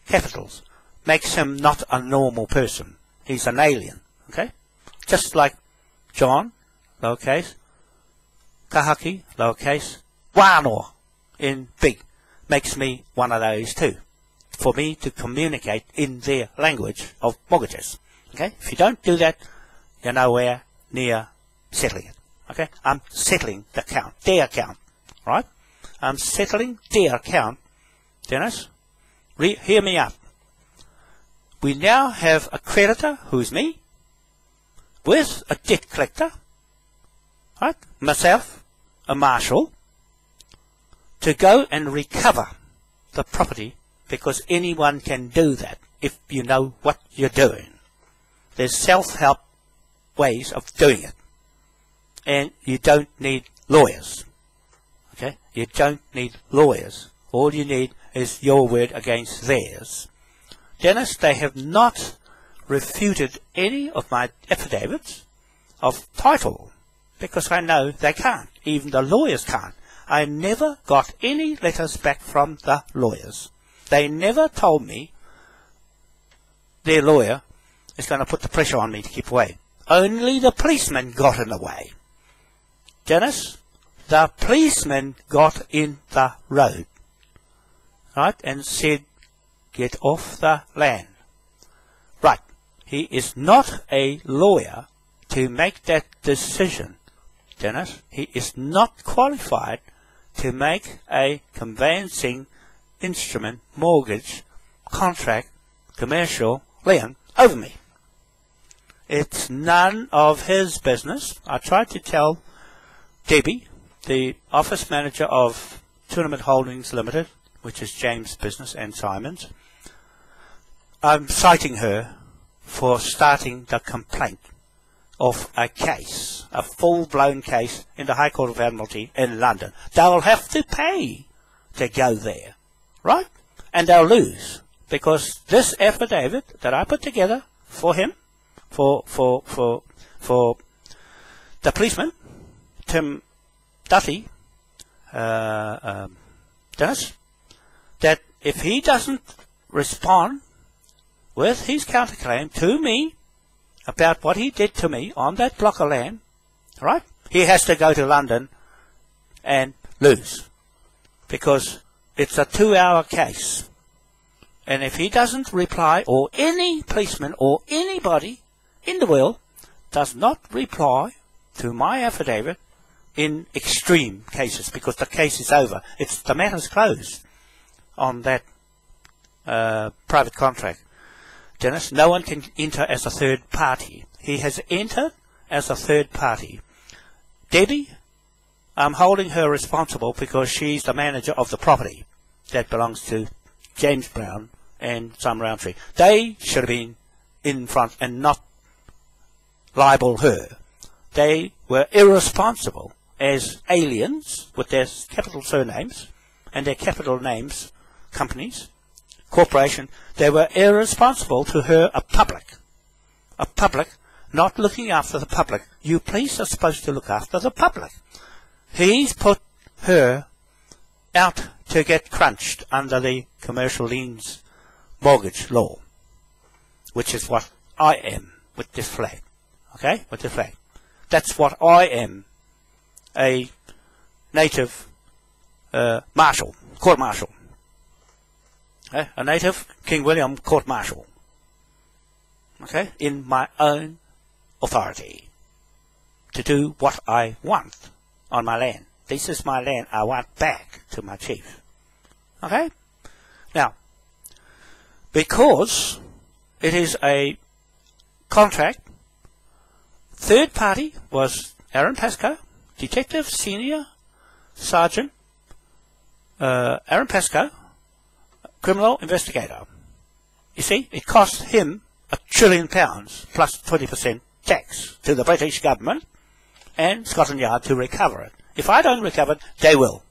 capitals, makes him not a normal person. He's an alien, okay? Just like John, lowercase, Kahaki, lowercase, Wanoa, in big, makes me one of those too, for me to communicate in their language of mortgages, okay? If you don't do that, you're nowhere near settling it, okay? I'm settling the account, their account, right? I'm settling their account. Dennis, hear me out. We now have a creditor, who's me, with a debt collector, right? Myself, a marshal, to go and recover the property, because anyone can do that if you know what you're doing. There's self-help ways of doing it. And you don't need lawyers. Okay? You don't need lawyers. All you need is your word against theirs. Dennis, they have not refuted any of my affidavits of title, because I know they can't. Even the lawyers can't. I never got any letters back from the lawyers. They never told me their lawyer is going to put the pressure on me to keep away. Only the policeman got in the way. Dennis, the policeman got in the road, right, and said, get off the land. Right, he is not a lawyer to make that decision, Dennis. He is not qualified to make a conveyancing instrument, mortgage, contract, commercial, lien over me. It's none of his business. I tried to tell Debbie, the office manager of Tournament Holdings Limited, which is James' business and Simon's. I'm citing her for starting the complaint of a case, a full-blown case in the High Court of Admiralty in London. They'll have to pay to go there, right? And they'll lose, because this affidavit that I put together for him, for the policeman, Tim Duthie, Dennis, that if he doesn't respond with his counterclaim to me about what he did to me on that block of land, right, he has to go to London and lose, because it's a 2-hour case. And if he doesn't reply, or any policeman or anybody in the world does not reply to my affidavit in extreme cases, because the case is over, the matter's closed on that private contract, Dennis, no one can enter as a third party. He has entered as a third party. Debbie, I'm holding her responsible because she's the manager of the property that belongs to James Brown and some Rowntree. They should have been in front and not libel her. They were irresponsible as aliens with their capital surnames and their capital names, companies, corporation. They were irresponsible to her, a public not looking after the public. You police are supposed to look after the public. He's put her out to get crunched under the commercial liens mortgage law, which is what I am with this flag. Okay, with the flag. That's what I am, a native marshal, court marshal. Okay? A native King William court marshal. Okay, in my own authority to do what I want on my land. This is my land. I want back to my chief. Okay? Now, because it is a contract, third party was Aaron Pascoe, Detective Senior Sergeant Aaron Pascoe, criminal investigator. You see, it cost him £1 trillion plus 20% tax to the British government and Scotland Yard to recover it. If I don't recover it, they will.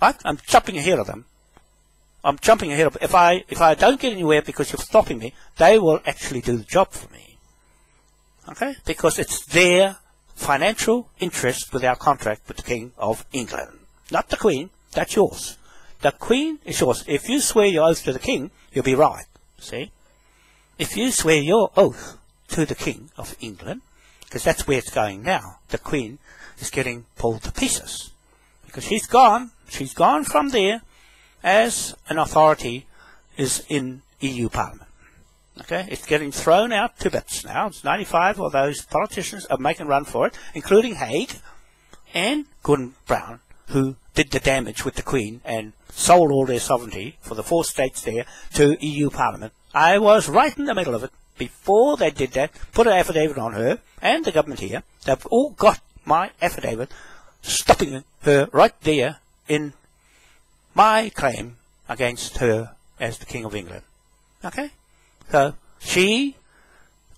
Right? I'm jumping ahead of them. I'm jumping ahead of them. If I don't get anywhere because you're stopping me, they will actually do the job for me. Okay? Because it's their financial interest with our contract with the King of England. Not the Queen, that's yours. The Queen is yours. If you swear your oath to the King, you'll be right. See? If you swear your oath to the King of England, because that's where it's going now, the Queen is getting pulled to pieces. Because she's gone from there as an authority is in EU Parliament. Okay, it's getting thrown out to bits now. It's 95 of those politicians are making run for it, including Hague and Gordon Brown, who did the damage with the Queen and sold all their sovereignty for the 4 states there to EU Parliament. I was right in the middle of it before they did that, put an affidavit on her and the government here. They've all got my affidavit stopping her right there in my claim against her as the King of England. Okay? So she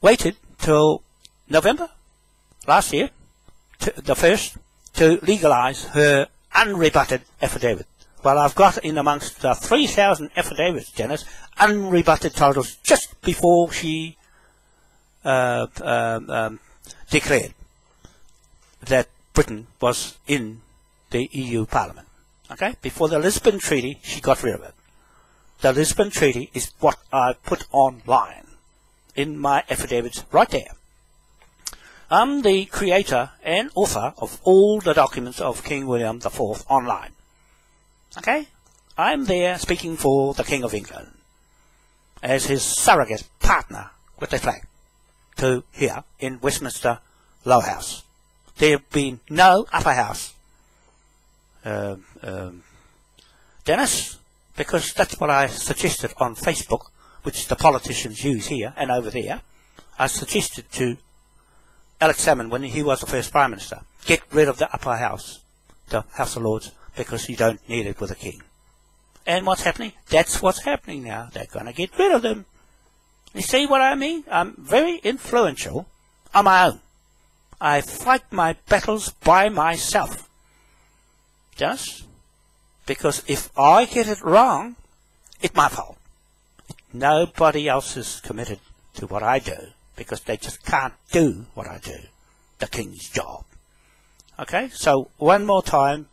waited till November last year, the 1st, to legalise her unrebutted affidavit. Well, I've got in amongst 3,000 affidavits, Dennis, unrebutted titles just before she declared that Britain was in the EU Parliament. Okay? Before the Lisbon Treaty, she got rid of it. The Lisbon Treaty is what I put online in my affidavits right there. I'm the creator and author of all the documents of King William IV online. Okay? I'm there speaking for the King of England as his surrogate partner with the flag to here in Westminster Lower House. There have been no upper house, Dennis, because that's what I suggested on Facebook, which the politicians use here and over there. I suggested to Alex Salmond when he was the first Prime Minister, get rid of the upper house, the House of Lords, because you don't need it with a king. And what's happening? That's what's happening now. They're going to get rid of them. You see what I mean? I'm very influential on my own. I fight my battles by myself. Just because if I get it wrong, it's my fault. Nobody else is committed to what I do because they just can't do what I do, the King's job. Okay, so one more time,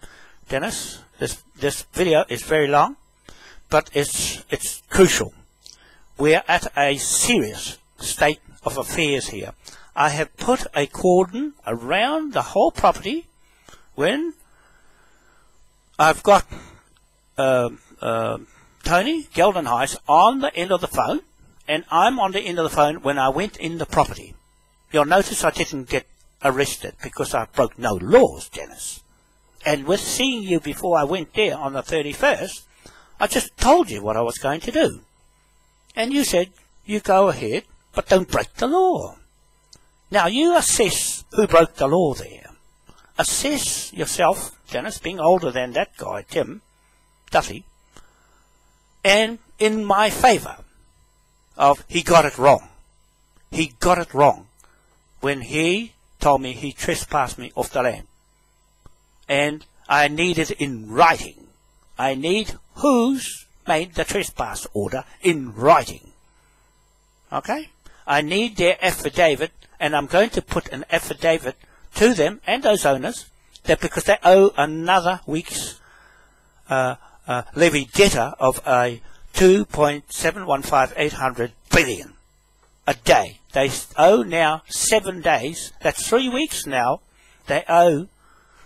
Dennis, this video is very long, but it's crucial. We're at a serious state of affairs here. I have put a cordon around the whole property when I've got Tony Geldenhuis on the end of the phone, and I'm on the end of the phone when I went in the property. You'll notice I didn't get arrested because I broke no laws, Dennis. And with seeing you before I went there on the 31st, I just told you what I was going to do. And you said, you go ahead, but don't break the law. Now, you assess who broke the law there. Assess yourself, Dennis, being older than that guy, Tim Duthie, and in my favour of he got it wrong. He got it wrong when he told me he trespassed me off the land. And I need it in writing. I need who's made the trespass order in writing. Okay? I need their affidavit, and I'm going to put an affidavit to them and those owners that because they owe another week's levy debtor of a 2.715800 billion a day. They owe now 7 days. That's 3 weeks now they owe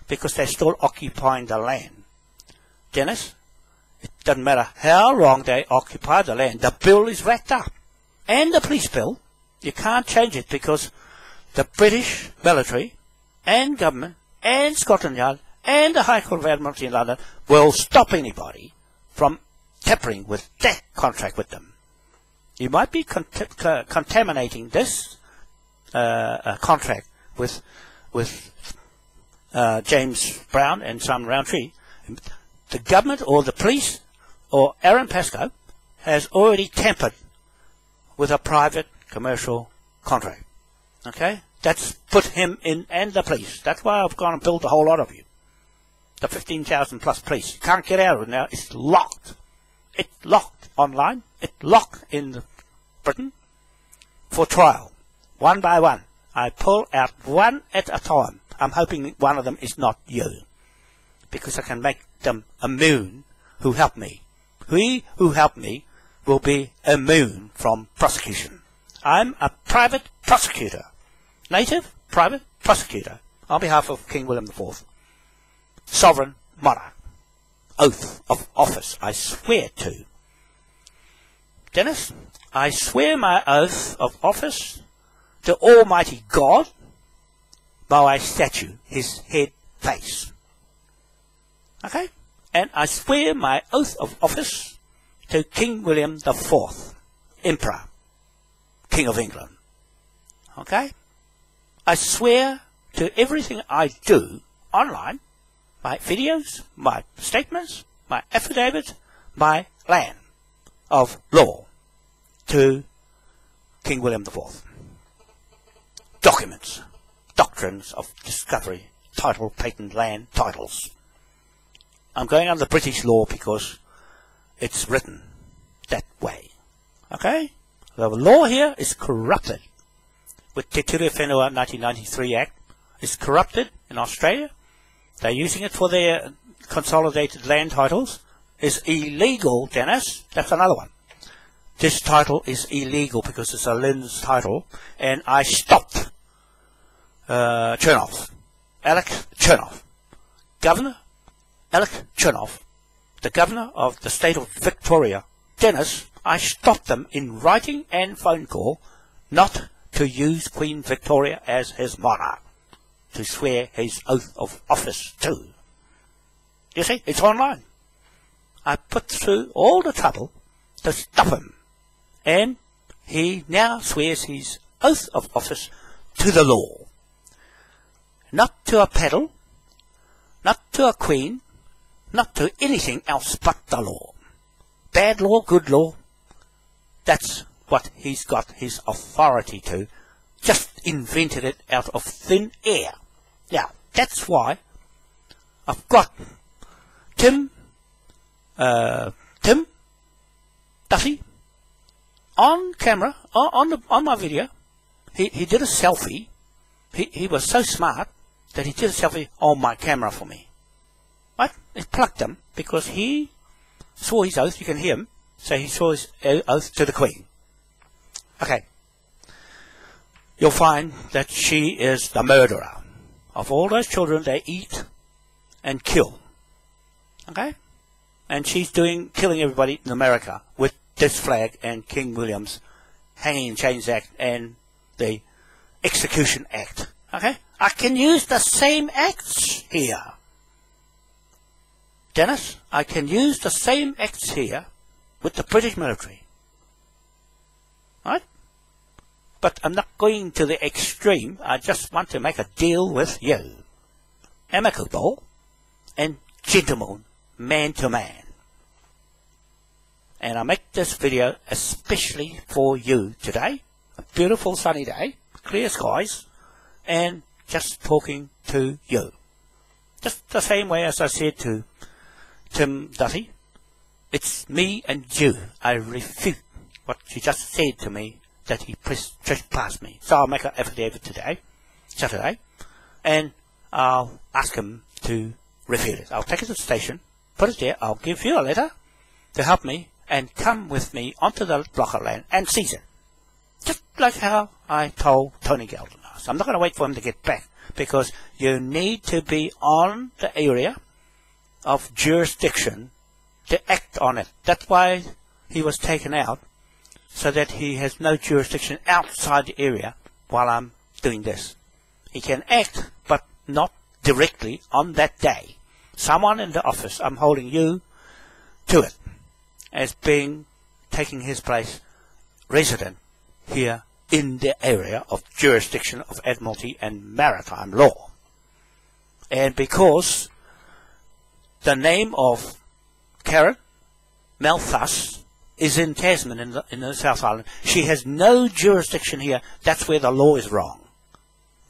because they're still occupying the land. Dennis, it doesn't matter how long they occupy the land. The bill is racked up. And the police bill, you can't change it because the British military and government and Scotland Yard and the High Court of Admiralty in London will stop anybody from tampering with that contract with them. You might be contaminating this contract with James Brown and some ROWNTREE. The government or the police or Aaron Pascoe has already tampered with a private commercial contract. Okay? That's put him in, and the police. That's why I've gone and built a whole lot of you. The 15,000 plus police. You can't get out of it now. It's locked. It's locked online. It's locked in Britain for trial. One by one. I pull out one at a time. I'm hoping one of them is not you, because I can make them immune who help me. He who helped me will be immune from prosecution. I'm a private prosecutor, native private prosecutor, on behalf of King William IV, sovereign monarch. Oath of office I swear to. Dennis, I swear my oath of office to Almighty God, Moai statue, his head face. Okay? And I swear my oath of office to King William IV, Emperor, King of England. Okay? I swear to everything I do online, my videos, my statements, my affidavits, my land of law to King William IV. Documents, doctrines of discovery, title, patent, land, titles. I'm going under British law because it's written that way. Okay? The law here is corrupted. With Te Ture Whenua 1993 Act, it's corrupted in Australia. They're using it for their consolidated land titles. It's illegal, Dennis. That's another one. This title is illegal because it's a LINZ title, and I stopped Chernoff, Alex Chernoff, Governor Alex Chernoff, the Governor of the state of Victoria. Dennis, I stopped them in writing and phone call not to use Queen Victoria as his monarch, to swear his oath of office to. You see, it's online. I put through all the trouble to stop him, and he now swears his oath of office to the law. Not to a pedal, not to a queen, not to anything else but the law. Bad law, good law, that's what he's got his authority to. Just invented it out of thin air. Now, that's why I've got Tim Duthie on camera, on my video. He did a selfie. He was so smart that he did a selfie on my camera for me. Right? It plucked him because he swore his oath. You can hear him. So he swore his oath to the Queen. Okay. You'll find that she is the murderer of all those children they eat and kill. Okay? And she's killing everybody in America with this flag and King William's Hanging in Chains Act and the Execution Act. Okay? I can use the same acts here. Dennis, I can use the same acts here with the British military. Right? But I'm not going to the extreme. I just want to make a deal with you. Amicable and gentleman, man to man. And I make this video especially for you today. A beautiful sunny day, clear skies, and just talking to you. Just the same way as I said to Tim Duthie. It's me and you. I refute what you just said to me, that he trespassed me. So I'll make an affidavit today, Saturday, and I'll ask him to refute it. I'll take it to the station, put it there, I'll give you a letter to help me, and come with me onto the block of land and seize it. Just like how I told Tony Gelden. So I'm not going to wait for him to get back, because you need to be on the area of jurisdiction to act on it. That's why he was taken out, so that he has no jurisdiction outside the area while I'm doing this. He can act, but not directly on that day. Someone in the office, I'm holding you to it, as taking his place, resident here in the area of jurisdiction of Admiralty and Maritime Law. And because the name of Karen Malthus is in Tasman, in the South Island, she has no jurisdiction here. That's where the law is wrong.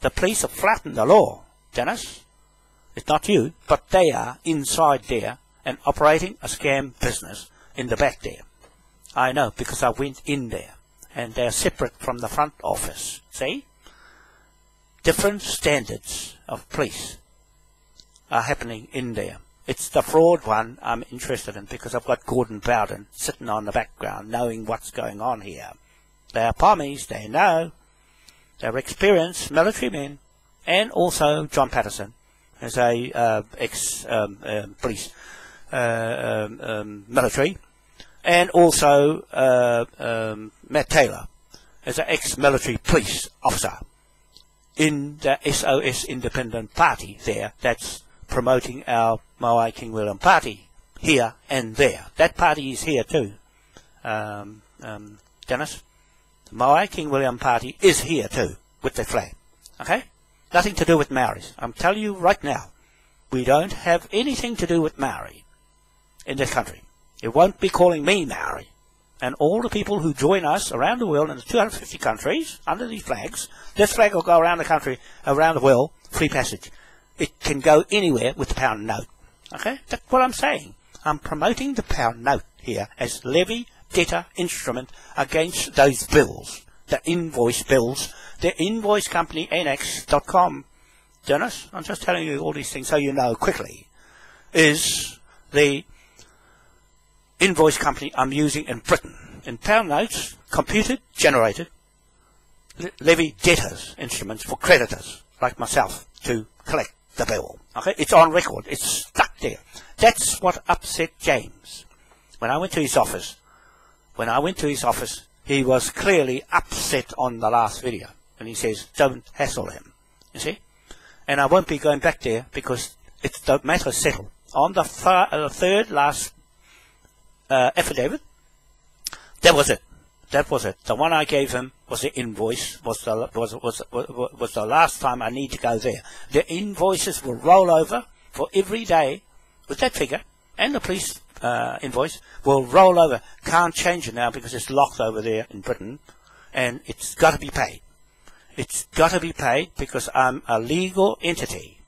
The police have flattened the law, Dennis. It's not you, but they are inside there and operating a scam business in the back there. I know, because I went in there, and they're separate from the front office. See? different standards of police are happening in there. It's the fraud one I'm interested in, because I've got Gordon Bowden sitting on the background knowing what's going on here. They are pommies, they know. They're experienced military men, and also John Patterson as a ex-police military, and also Matt Taylor as an ex-military police officer in the SOS Independent Party there that's promoting our Moai King William Party here and there. That party is here too, Dennis. The Moai King William Party is here too with the flag. Okay? Nothing to do with Maoris. I'm telling you right now, we don't have anything to do with Maori in this country. It won't be calling me Maori. And all the people who join us around the world in the 250 countries under these flags, this flag will go around the country, around the world, free passage. It can go anywhere with the pound note. Okay? That's what I'm saying. I'm promoting the pound note here as levy debtor instrument against those bills, the invoice bills, the invoice company annex.com. Dennis, I'm just telling you all these things so you know quickly, is the invoice company I'm using in Britain. In pound notes, computed, generated, levy debtors instruments for creditors like myself to collect the bill. Okay, it's on record. It's stuck there. That's what upset James. When I went to his office, he was clearly upset on the last video, and he says, "Don't hassle him." You see, and I won't be going back there because it's the matter settled on the third last affidavit. That was it. That was it. The one I gave him was the invoice. Was the last time I need to go there. The invoices will roll over for every day with that figure, and the police invoice will roll over. Can't change it now because it's locked over there in Britain, and it's got to be paid. It's got to be paid because I'm a legal entity.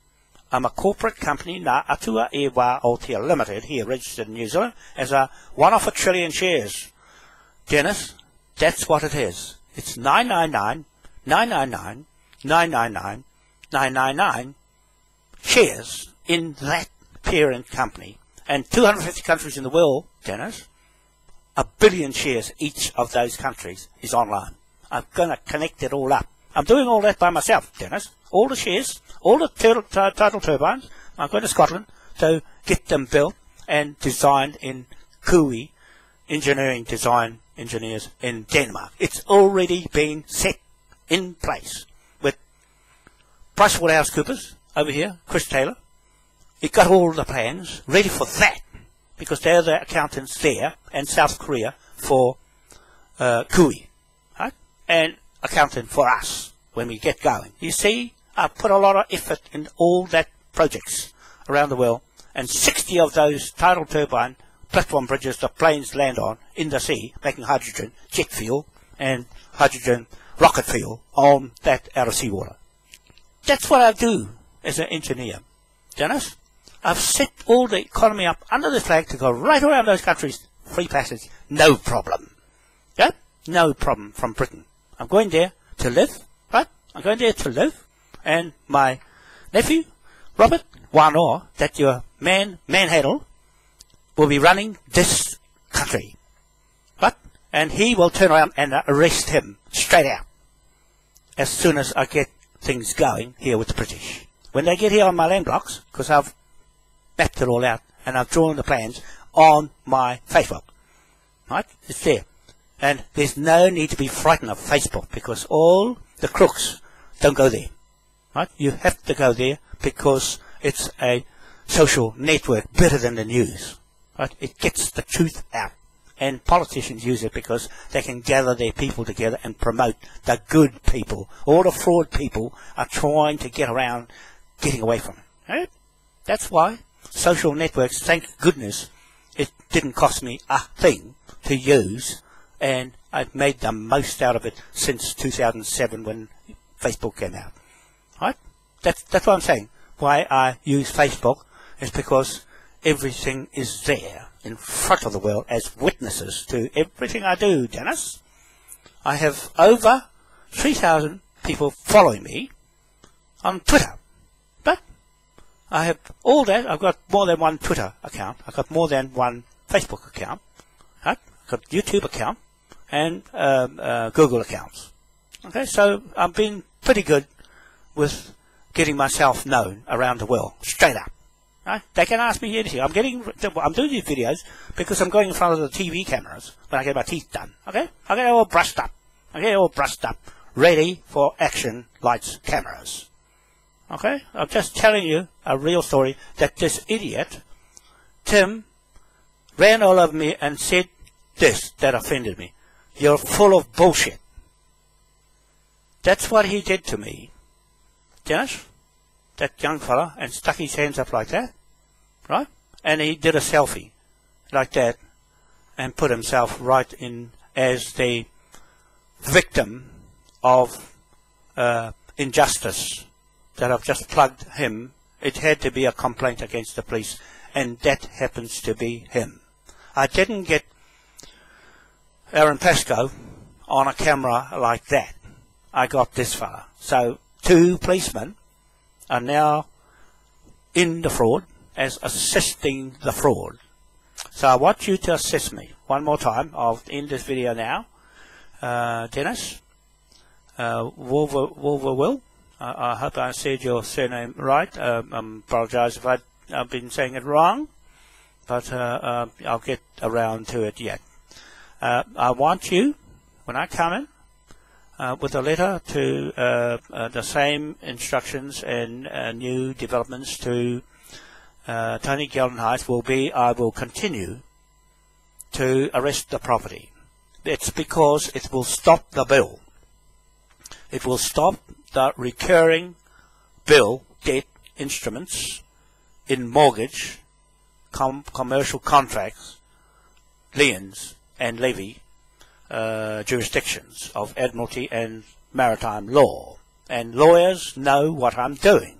I'm a corporate company, Ngā Atua e Wā Aotea Limited, here registered in New Zealand, as one of a trillion shares. Dennis, that's what it is. It's 999, 999, 999, 999 shares in that parent company. And 250 countries in the world, Dennis, 1 billion shares each of those countries is online. I'm going to connect it all up. I'm doing all that by myself, Dennis. All the shares, all the tidal turbines, I'm going to Scotland to get them built and designed in Kui Engineering Design Engineers in Denmark. It's already been set in place with PricewaterhouseCoopers over here, Chris Taylor. He got all the plans ready for that because they're the accountants there, and South Korea for Kui, right? And accountant for us when we get going. You see, I put a lot of effort in all that projects around the world, and 60 of those tidal turbine platform bridges the planes land on in the sea, making hydrogen jet fuel and hydrogen rocket fuel on that out of seawater. That's what I do as an engineer, Dennis. I've set all the economy up under the flag to go right around those countries, free passage, no problem. Yeah? No problem from Britain. I'm going there to live, right? I'm going there to live, and my nephew, Robert Wanoa, that your manhandle, will be running this country, right? And he will turn around and arrest him straight out as soon as I get things going here with the British. When they get here on my land blocks, because I've mapped it all out and I've drawn the plans on my Facebook, right? It's there. And there's no need to be frightened of Facebook because all the crooks don't go there, right? You have to go there because it's a social network better than the news, right? It gets the truth out. And politicians use it because they can gather their people together and promote the good people. All the fraud people are trying to get around getting away from it, right? That's why social networks, thank goodness, it didn't cost me a thing to use, and I've made the most out of it since 2007 when Facebook came out. Right? That's what I'm saying. Why I use Facebook is because everything is there in front of the world as witnesses to everything I do, Dennis. I have over 3,000 people following me on Twitter. But I have all that. I've got more than one Twitter account. I've got more than one Facebook account. Right? I've got YouTube account and Google accounts. Okay, so I've been pretty good with getting myself known around the world, straight up. Right? They can ask me anything. I'm doing these videos because I'm going in front of the TV cameras when I get my teeth done. Okay, I get all brushed up. Ready for action, lights, cameras. Okay, I'm just telling you a real story that this idiot, Tim, ran all over me and said this that offended me. You're full of bullshit. That's what he did to me. Dennis, that young fella, and stuck his hands up like that, right? And he did a selfie like that and put himself right in as the victim of injustice that I've just plugged him. It had to be a complaint against the police, and that happens to be him. I didn't get Aaron Pascoe on a camera like that. I got this fella. So 2 policemen are now in the fraud as assisting the fraud. So I want you to assist me one more time. I'll end this video now. Dennis Colverwell. I hope I said your surname right. I apologize if I've been saying it wrong, but I'll get around to it yet. I want you, when I come in, with a letter to the same instructions and new developments to Tony Geldenhuis will be, I will continue to arrest the property. It's because it will stop the bill. It will stop the recurring bill debt instruments in mortgage, commercial contracts, liens, and levy jurisdictions of Admiralty and maritime law. And lawyers know what I'm doing.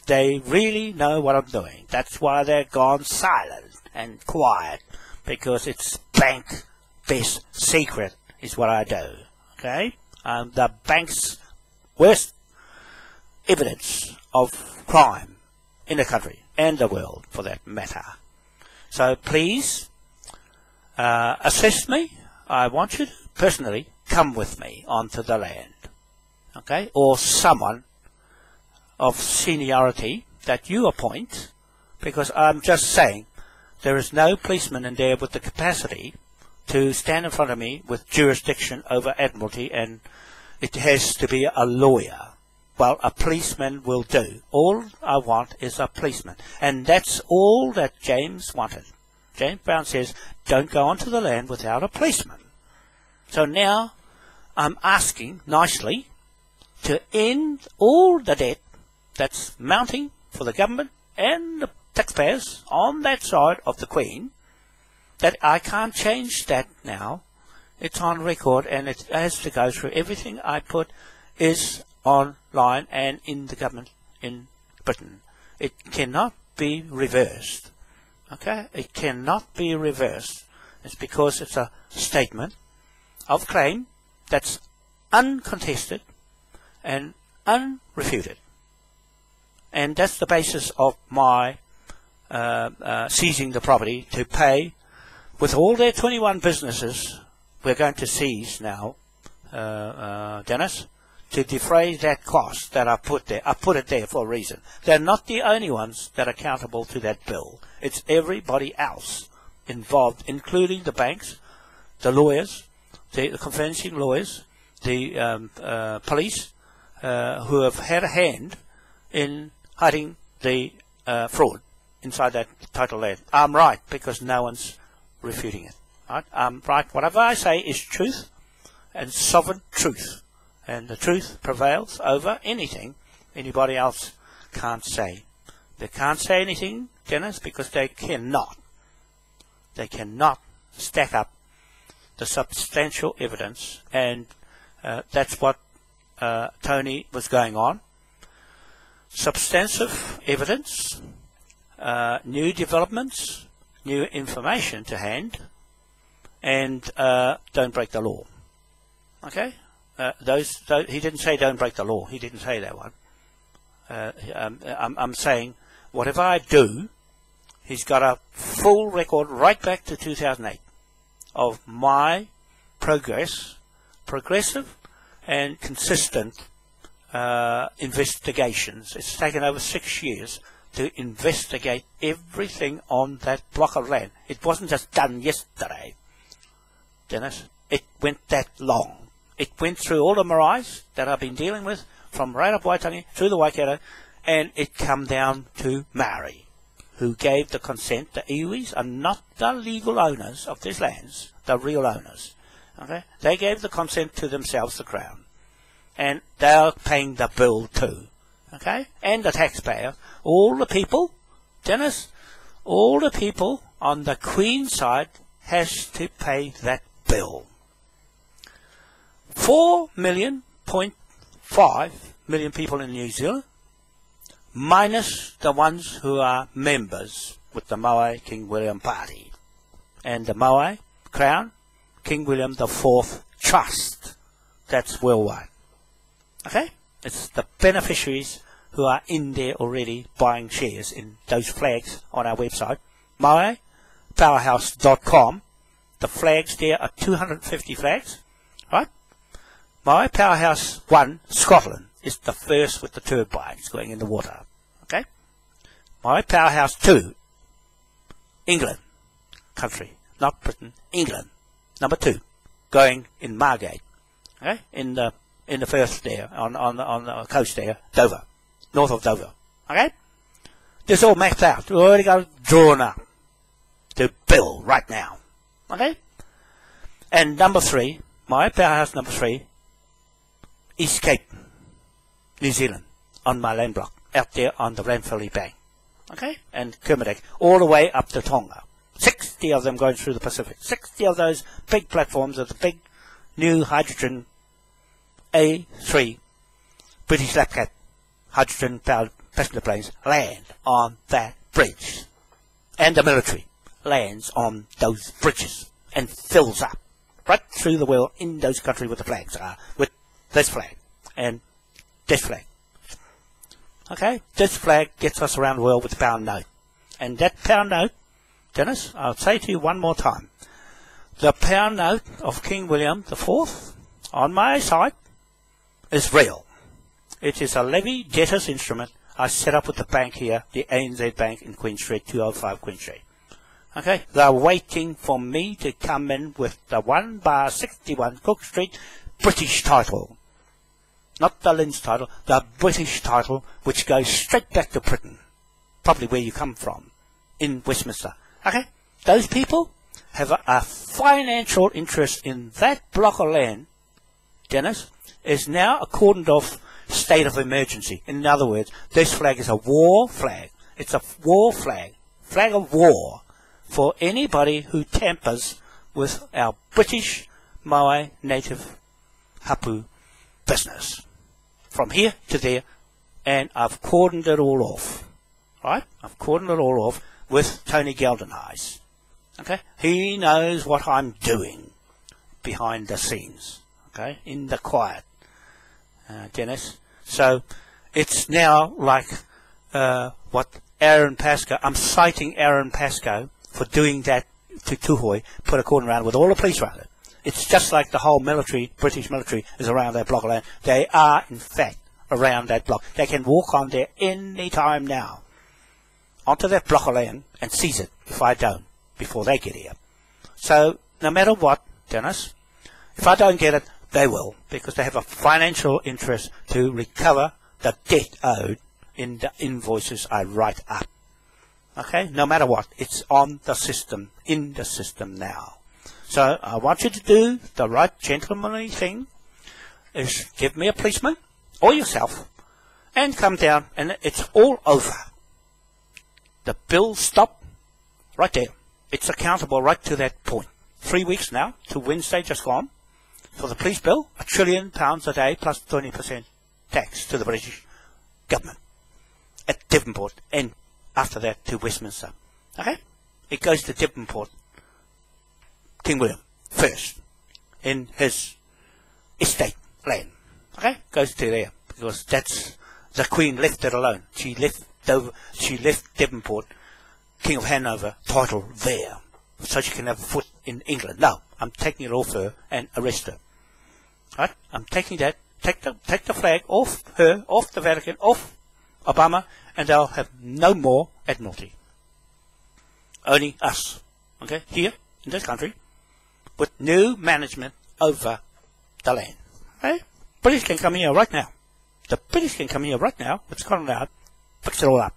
They really know what I'm doing. That's why they're gone silent and quiet, because it's bank best secret is what I do. Okay? The bank's worst evidence of crime in the country and the world, for that matter. So please assist me. I want you to personally come with me onto the land, okay? Or someone of seniority that you appoint, because I'm just saying there is no policeman in there with the capacity to stand in front of me with jurisdiction over Admiralty, and it has to be a lawyer. Well, a policeman will do. All I want is a policeman. And that's all that James wanted. James Brown says, don't go onto the land without a policeman. So now I'm asking nicely to end all the debt that's mounting for the government and the taxpayers on that side of the Queen, that I can't change that now. It's on record, and it has to go through. Everything I put is online and in the government in Britain. It cannot be reversed. Okay? It cannot be reversed. It's because it's a statement of claim that's uncontested and unrefuted. And that's the basis of my seizing the property to pay with all their 21 businesses. We're going to seize now, Dennis, to defray that cost that I put there. I put it there for a reason. They're not the only ones that are accountable to that bill. It's everybody else involved, including the banks, the lawyers, the conveyancing lawyers, the police, who have had a hand in hiding the fraud inside that title land. I'm right, because no one's refuting it. Right? I'm right. Whatever I say is truth and sovereign truth. And the truth prevails over anything anybody else can't say. They can't say anything, Dennis, because they cannot. They cannot stack up the substantial evidence, and that's what Tony was going on. Substantive evidence, new developments, new information to hand, and don't break the law. Okay? Those he didn't say don't break the law. He didn't say that one. I'm saying whatever I do, he's got a full record right back to 2008 of my progressive and consistent investigations. It's taken over 6 years to investigate everything on that block of land. It wasn't just done yesterday, Dennis. It went that long. It went through all the maraes that I've been dealing with, from right up Waitangi through the Waikato, and it come down to Maori, who gave the consent. The iwis are not the legal owners of these lands, the real owners. Okay, they gave the consent to themselves, the Crown, and they're paying the bill too. Okay, and the taxpayer, all the people, Dennis, all the people on the Queen side has to pay that bill. 4.5 million people in New Zealand, minus the ones who are members with the Moai King William Party and the Moai Crown King William IV Trust. That's worldwide. Okay? It's the beneficiaries who are in there already buying shares in those flags on our website, moaipowerhouse.com. The flags there are 250 flags, right? Moai Powerhouse 1, Scotland, is the first with the turbines going in the water. Okay? Moai Powerhouse 2, England, country, not Britain, England. Number 2, going in Margate. Okay? In the first there, on the coast there, Dover, north of Dover. Okay? This all mapped out. We've already got it drawn up to bill right now. Okay? And number 3, my powerhouse number 3, East Cape, New Zealand, on my land block, out there on the Ranfurly Bank. Okay? And Kermadec, all the way up to Tonga. 60 of them going through the Pacific. 60 of those big platforms of the big new hydrogen A3 British Lapcat hydrogen powered passenger planes land on that bridge. And the military lands on those bridges and fills up right through the world in those countries where the flags are, with this flag and this flag. Okay? This flag gets us around the world with the pound note. And that pound note, Dennis, I'll say to you one more time, the pound note of King William IV on my side is real. It is a levy debtors instrument I set up with the bank here, the ANZ Bank in Queen Street, 205 Queen Street. Okay, they're waiting for me to come in with the 1/61 Cook Street British title. Not the LINZ title, the British title, which goes straight back to Britain, probably where you come from, in Westminster. Okay, those people have a financial interest in that block of land, Dennis, is now a cordoned off state of emergency. In other words, this flag is a war flag. It's a war flag, flag of war, for anybody who tampers with our British Moai native hapu business. From here to there, and I've cordoned it all off. Right? I've cordoned it all off with Tony Geldenhuis. Okay? He knows what I'm doing behind the scenes. Okay? In the quiet. Dennis. So, it's now like what Aaron Pascoe, I'm citing Aaron Pascoe for doing that to Tuhoi, put a cordon around with all the police around it. It's just like the whole military, British military, is around that block of land. They are, in fact, around that block. They can walk on there any time now, onto that block of land, and seize it if I don't, before they get here. So, no matter what, Dennis, if I don't get it, they will, because they have a financial interest to recover the debt owed in the invoices I write up. Okay? No matter what, it's on the system, in the system now. So, I want you to do the right gentlemanly thing, is give me a policeman, or yourself, and come down, and it's all over. The bill stop right there. It's accountable right to that point. 3 weeks now, to Wednesday just gone, for the police bill, £1 trillion a day plus 20% tax to the British government at Devonport, and after that to Westminster. Okay? It goes to Devonport, King William first, in his estate land. Okay? Goes to there, because that's the Queen left it alone. She left Devonport, King of Hanover, title there, so she can have a foot in England. No, I'm taking it off her and arrest her. Right? I'm taking that, take the flag off her, off the Vatican, off Obama, and they'll have no more Admiralty. Only us, okay, here in this country, with new management over the land. Okay? British can come here right now. The British can come here right now, with Scotland out, fix it all up.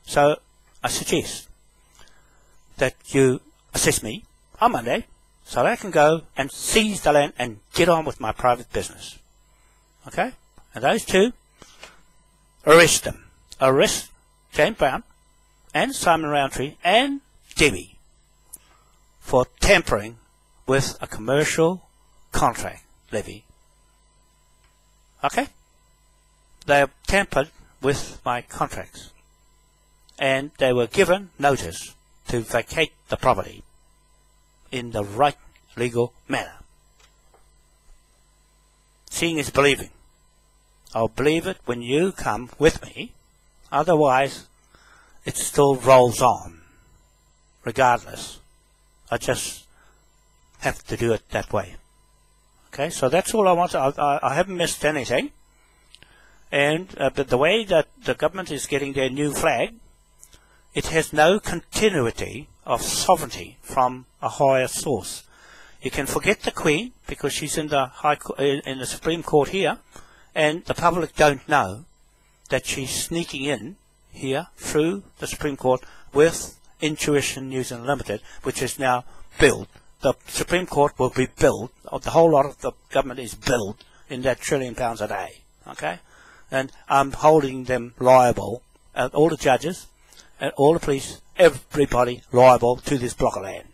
So, I suggest that you assess me on Monday, so that I can go and seize the land and get on with my private business. Okay? And those two, arrest them. Arrest James Brown and Simon Rowntree and Debbie for tampering with a commercial contract levy. Okay? They have tampered with my contracts, and they were given notice to vacate the property in the right legal manner. Seeing is believing. I'll believe it when you come with me, otherwise it still rolls on, regardless. I just have to do it that way. Okay, so that's all I want. I haven't missed anything. And but the way that the government is getting their new flag, it has no continuity of sovereignty from a higher source. You can forget the Queen because she's in the in the Supreme Court here, and the public don't know that she's sneaking in here through the Supreme Court with Intuition News Unlimited, which is now billed. The Supreme Court will be billed. The whole lot of the government is billed in that £1 trillion a day. Okay, and I'm holding them liable, all the judges, and all the police, everybody liable to this block of land.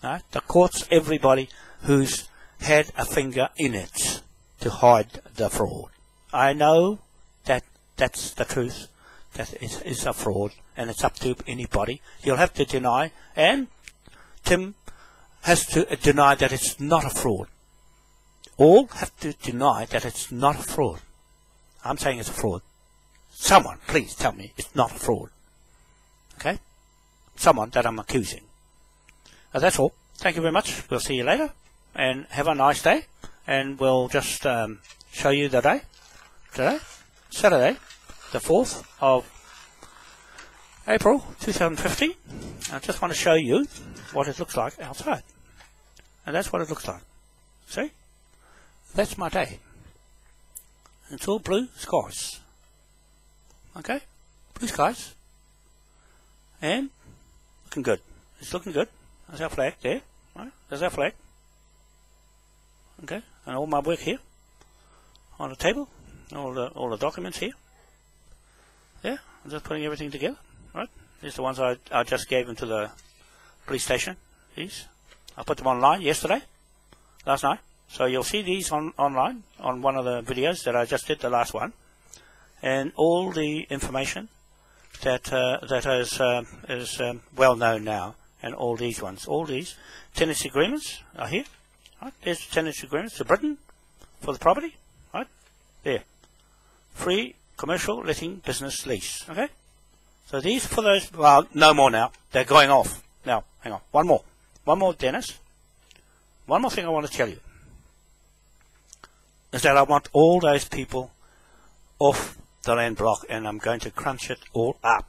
Right? The courts, everybody who's had a finger in it to hide the fraud. I know that that's the truth, that it is a fraud, and it's up to anybody. You'll have to deny, and Tim has to deny that it's not a fraud. All have to deny that it's not a fraud. I'm saying it's a fraud. Someone, please tell me it's not a fraud. Okay? Someone that I'm accusing. That's all. Thank you very much. We'll see you later. And have a nice day. And we'll just show you the day. Today, Saturday, the 4th of April 2015. I just want to show you what it looks like outside. And that's what it looks like. See? That's my day. It's all blue skies. Okay? Blue skies. And looking good. It's looking good. There's our flag there. Right? There's our flag. Okay? And all my work here on the table. All the documents here. Yeah? I'm just putting everything together. Right? These are the ones I just gave them to the police station. These. I put them online yesterday. Last night. So you'll see these online on one of the videos that I just did, the last one. And all the information that is well known now, and all these ones, all these tenancy agreements are here. Right? There's the tenancy agreements to Britain for the property. Right? There. Free commercial letting business lease. Okay? So these for those, well, no more now. They're going off. Now, hang on. One more. One more, Dennis. One more thing I want to tell you. Is that I want all those people off the land block, and I'm going to crunch it all up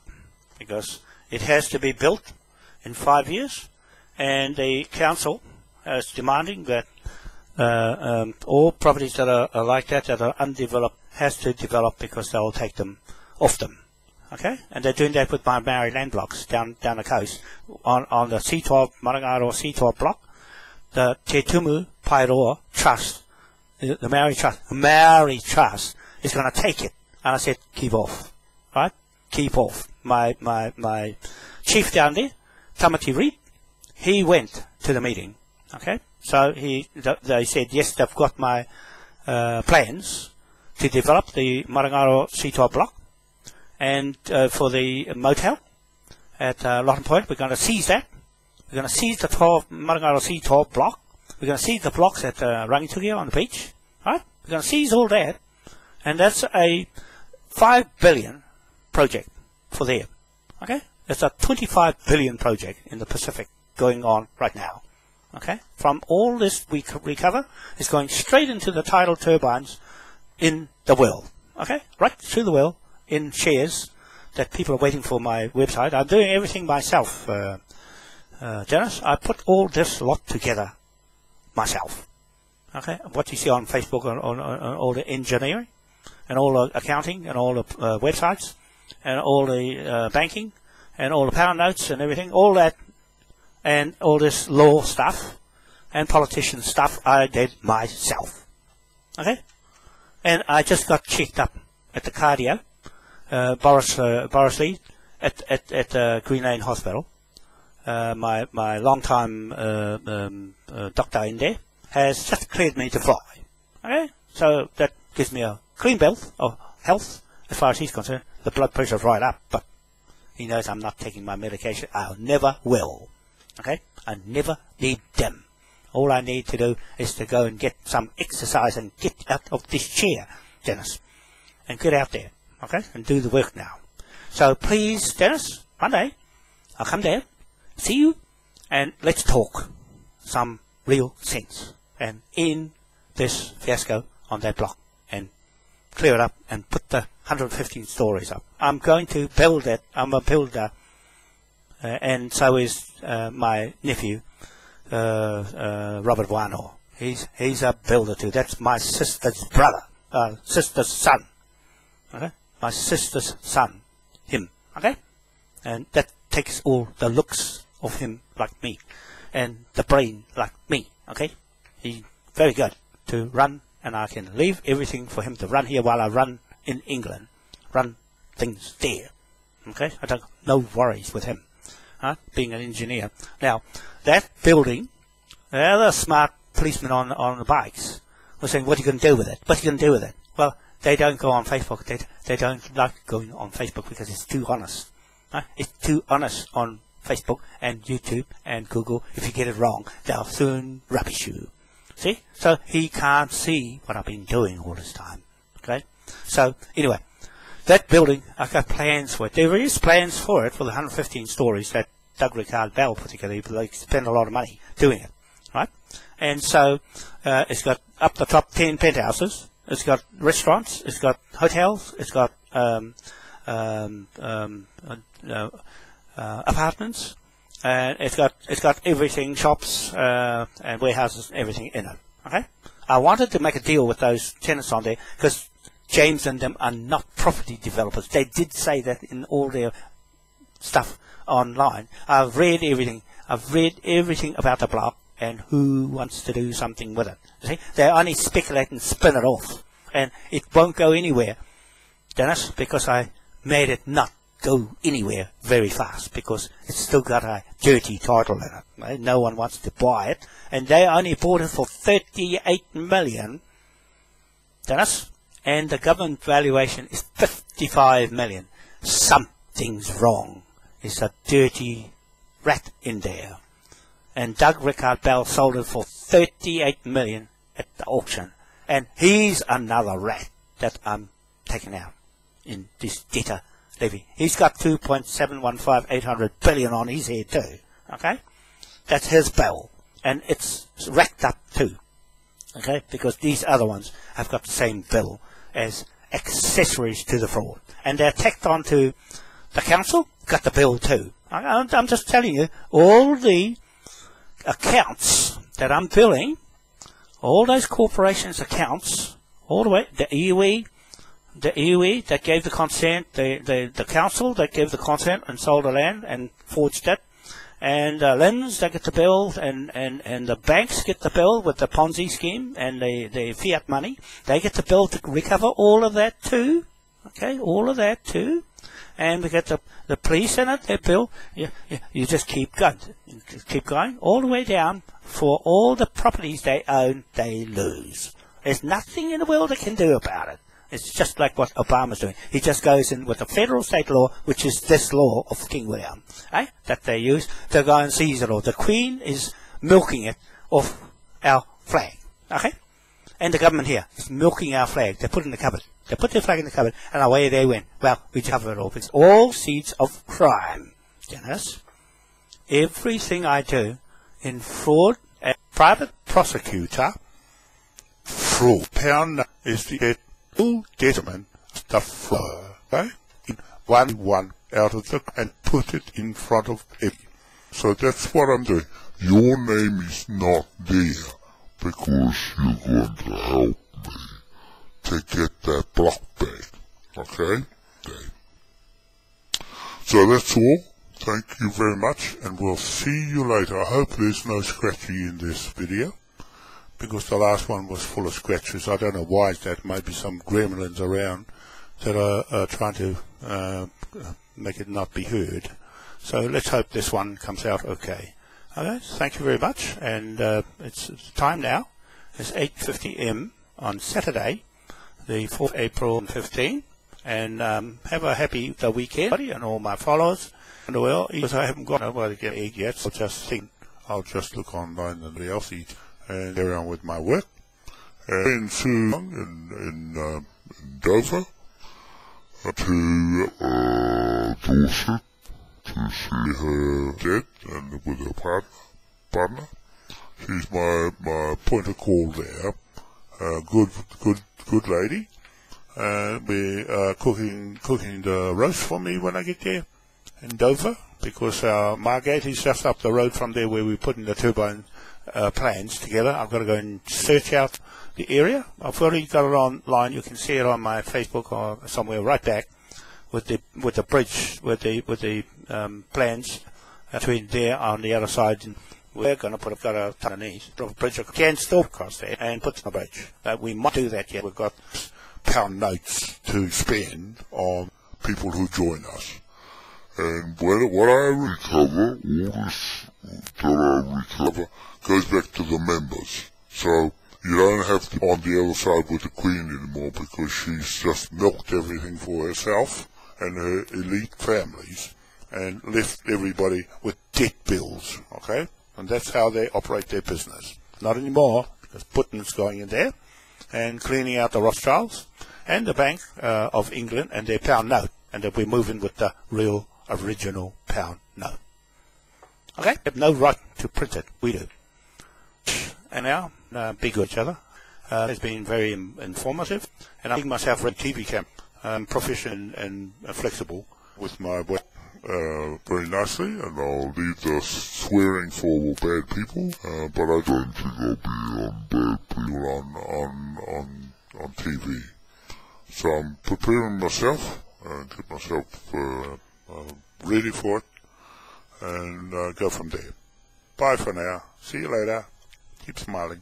because it has to be built in 5 years, and the council is demanding that all properties that are like that are undeveloped has to develop because they will take them off them. Okay, and they're doing that with my Maori land blocks down the coast on the C12 Marangaro C12 block. The Te Tumu Pairoa Trust, the Maori Trust is going to take it. And I said, keep off, right? Keep off. My chief down there, Tamati Reid, he went to the meeting. Okay, so they said yes, they've got my plans to develop the Marangaro C12 block, and for the motel at Lawton Point, we're going to seize that. We're going to seize the Marangaro C12 block. We're going to seize the blocks at Rangitukia on the beach, right? We're going to seize all that, and that's a 5 billion project for them. Okay? It's a 25 billion project in the Pacific going on right now. Okay? From all this we recover, it's going straight into the tidal turbines in the will. Okay? Right through the will in shares that people are waiting for my website. I'm doing everything myself, Dennis. I put all this lot together myself. Okay? What you see on Facebook, on all the engineering, and all the accounting, and all the websites, and all the banking, and all the pound notes and everything, all that, and all this law stuff, and politician stuff, I did myself. Okay? And I just got checked up at the cardio, Boris Lee, at Green Lane Hospital. My long-time doctor in there has just cleared me to fly. Okay? So that gives me a clean bill of health as far as he's concerned. The blood pressure's right up, but he knows I'm not taking my medication. I never will. Okay? I never need them. All I need to do is to go and get some exercise and get out of this chair, Dennis. And get out there. Okay? And do the work now. So please, Dennis, one day, I'll come there, see you, and let's talk some real sense. And end this fiasco on that block. And clear it up and put the 115 stories up. I'm going to build it. I'm a builder. And so is my nephew, Robert Wanoa. He's a builder too. That's my sister's brother, sister's son. Okay? My sister's son, him. Okay? And that takes all the looks of him like me, and the brain like me. Okay? He's very good to run, and I can leave everything for him to run here while I run in England, run things there. Okay? I don't no worries with him. Being an engineer. Now, that building, the other smart policemen on the bikes were saying, what are you going to do with it? What are you going to do with it? Well, they don't go on Facebook. They don't like going on Facebook because it's too honest. It's too honest on Facebook and YouTube and Google. If you get it wrong, they'll soon rubbish you. See? So he can't see what I've been doing all this time. Okay? So, anyway. That building, I've got plans for it. There is plans for it, for the 115 stories that Doug Rickard Bell put together. They spent a lot of money doing it, right? And so it's got up the top 10 penthouses. It's got restaurants. It's got hotels. It's got apartments. And it's got everything, shops and warehouses, everything in it. Okay. I wanted to make a deal with those tenants on there because James and them are not property developers. They did say that in all their stuff online. I've read everything. I've read everything about the block and who wants to do something with it. See? They only speculate and spin it off. And it won't go anywhere, Dennis, because I made it not go anywhere very fast because it's still got a dirty title in it. Right? No one wants to buy it. And they only bought it for 38 million, Dennis. And the government valuation is 55 million. Something's wrong. There's a dirty rat in there. And Doug Rickard Bell sold it for 38 million at the auction. And he's another rat that I'm taking out in this debtor levy. He's got 2.715 billion on his head too. Okay? That's his bill. And it's racked up too. Okay? Because these other ones have got the same bill as accessories to the fraud. And they're tacked onto the council, got the bill too. I'm just telling you, all the accounts that I'm billing, all those corporations' accounts, all the way, the EUE that gave the consent, the council that gave the consent and sold the land and forged it, and LINZ, they get the bill, and the banks get the bill with the Ponzi scheme and the fiat money. They get the bill to recover all of that too. Okay, all of that too. And we get the police in it, their bill. You just keep going. Keep going all the way down. For all the properties they own, they lose. There's nothing in the world they can do about it. It's just like what Obama's doing. He just goes in with the federal state law, which is this law of King William, that they use to go and seize it all. The Queen is milking it off our flag, okay? and the government here is milking our flag. They put it in the cupboard. They put their flag in the cupboard, and away they went. Well, we cover it all. It's all seeds of crime, Dennis. Everything I do in fraud, a private prosecutor, fraud. Pound is the full detriment of the flow. Okay? One out of the and put it in front of every. So that's what I'm doing. Your name is not there because you're going to help me to get that block back. Okay? So that's all. Thank you very much, and we'll see you later. I hope there's no scratchy in this video, because the last one was full of scratches. I don't know why that. Maybe some gremlins around that are trying to make it not be heard. So let's hope this one comes out okay. Okay, thank you very much, and it's time now. It's 8:50 m on Saturday, the 4th April 15, and have a happy weekend, and all my followers. And well, because I haven't got nobody to get egg yet, so I'll just look online and the else and carry on with my work. And soon in Dover to Dorset to see her dad and with her partner. She's my point of call there. Good lady. Be cooking the roast for me when I get there in Dover, because Margate is just up the road from there where we're putting the turbine plans together. I've got to go and search out the area. I've already got it online. You can see it on my Facebook or somewhere right back with the bridge with the plans between there on the other side. And we're going to put a ton of knees, put a bridge across there and put the bridge. We might do that yet. We've got pound notes to spend on people who join us. And what I recover, all this that I recover, goes back to the members. So you don't have to on the other side with the Queen anymore, because she's just milked everything for herself and her elite families and left everybody with debt bills, okay? And that's how they operate their business. Not anymore, because Putin's going in there and cleaning out the Rothschilds and the Bank of England and their pound note, and that we're moving with the real original pound note. Okay? We have no right to print it. We do. And now, be good each other. It's been very informative, and I think myself read TV camp. I'm proficient and flexible with my work very nicely, and I'll leave the swearing for bad people, but I don't think I'll be on bad people on TV. So I'm preparing myself and get myself ready for it, and go from there. Bye for now. See you later. Keep smiling.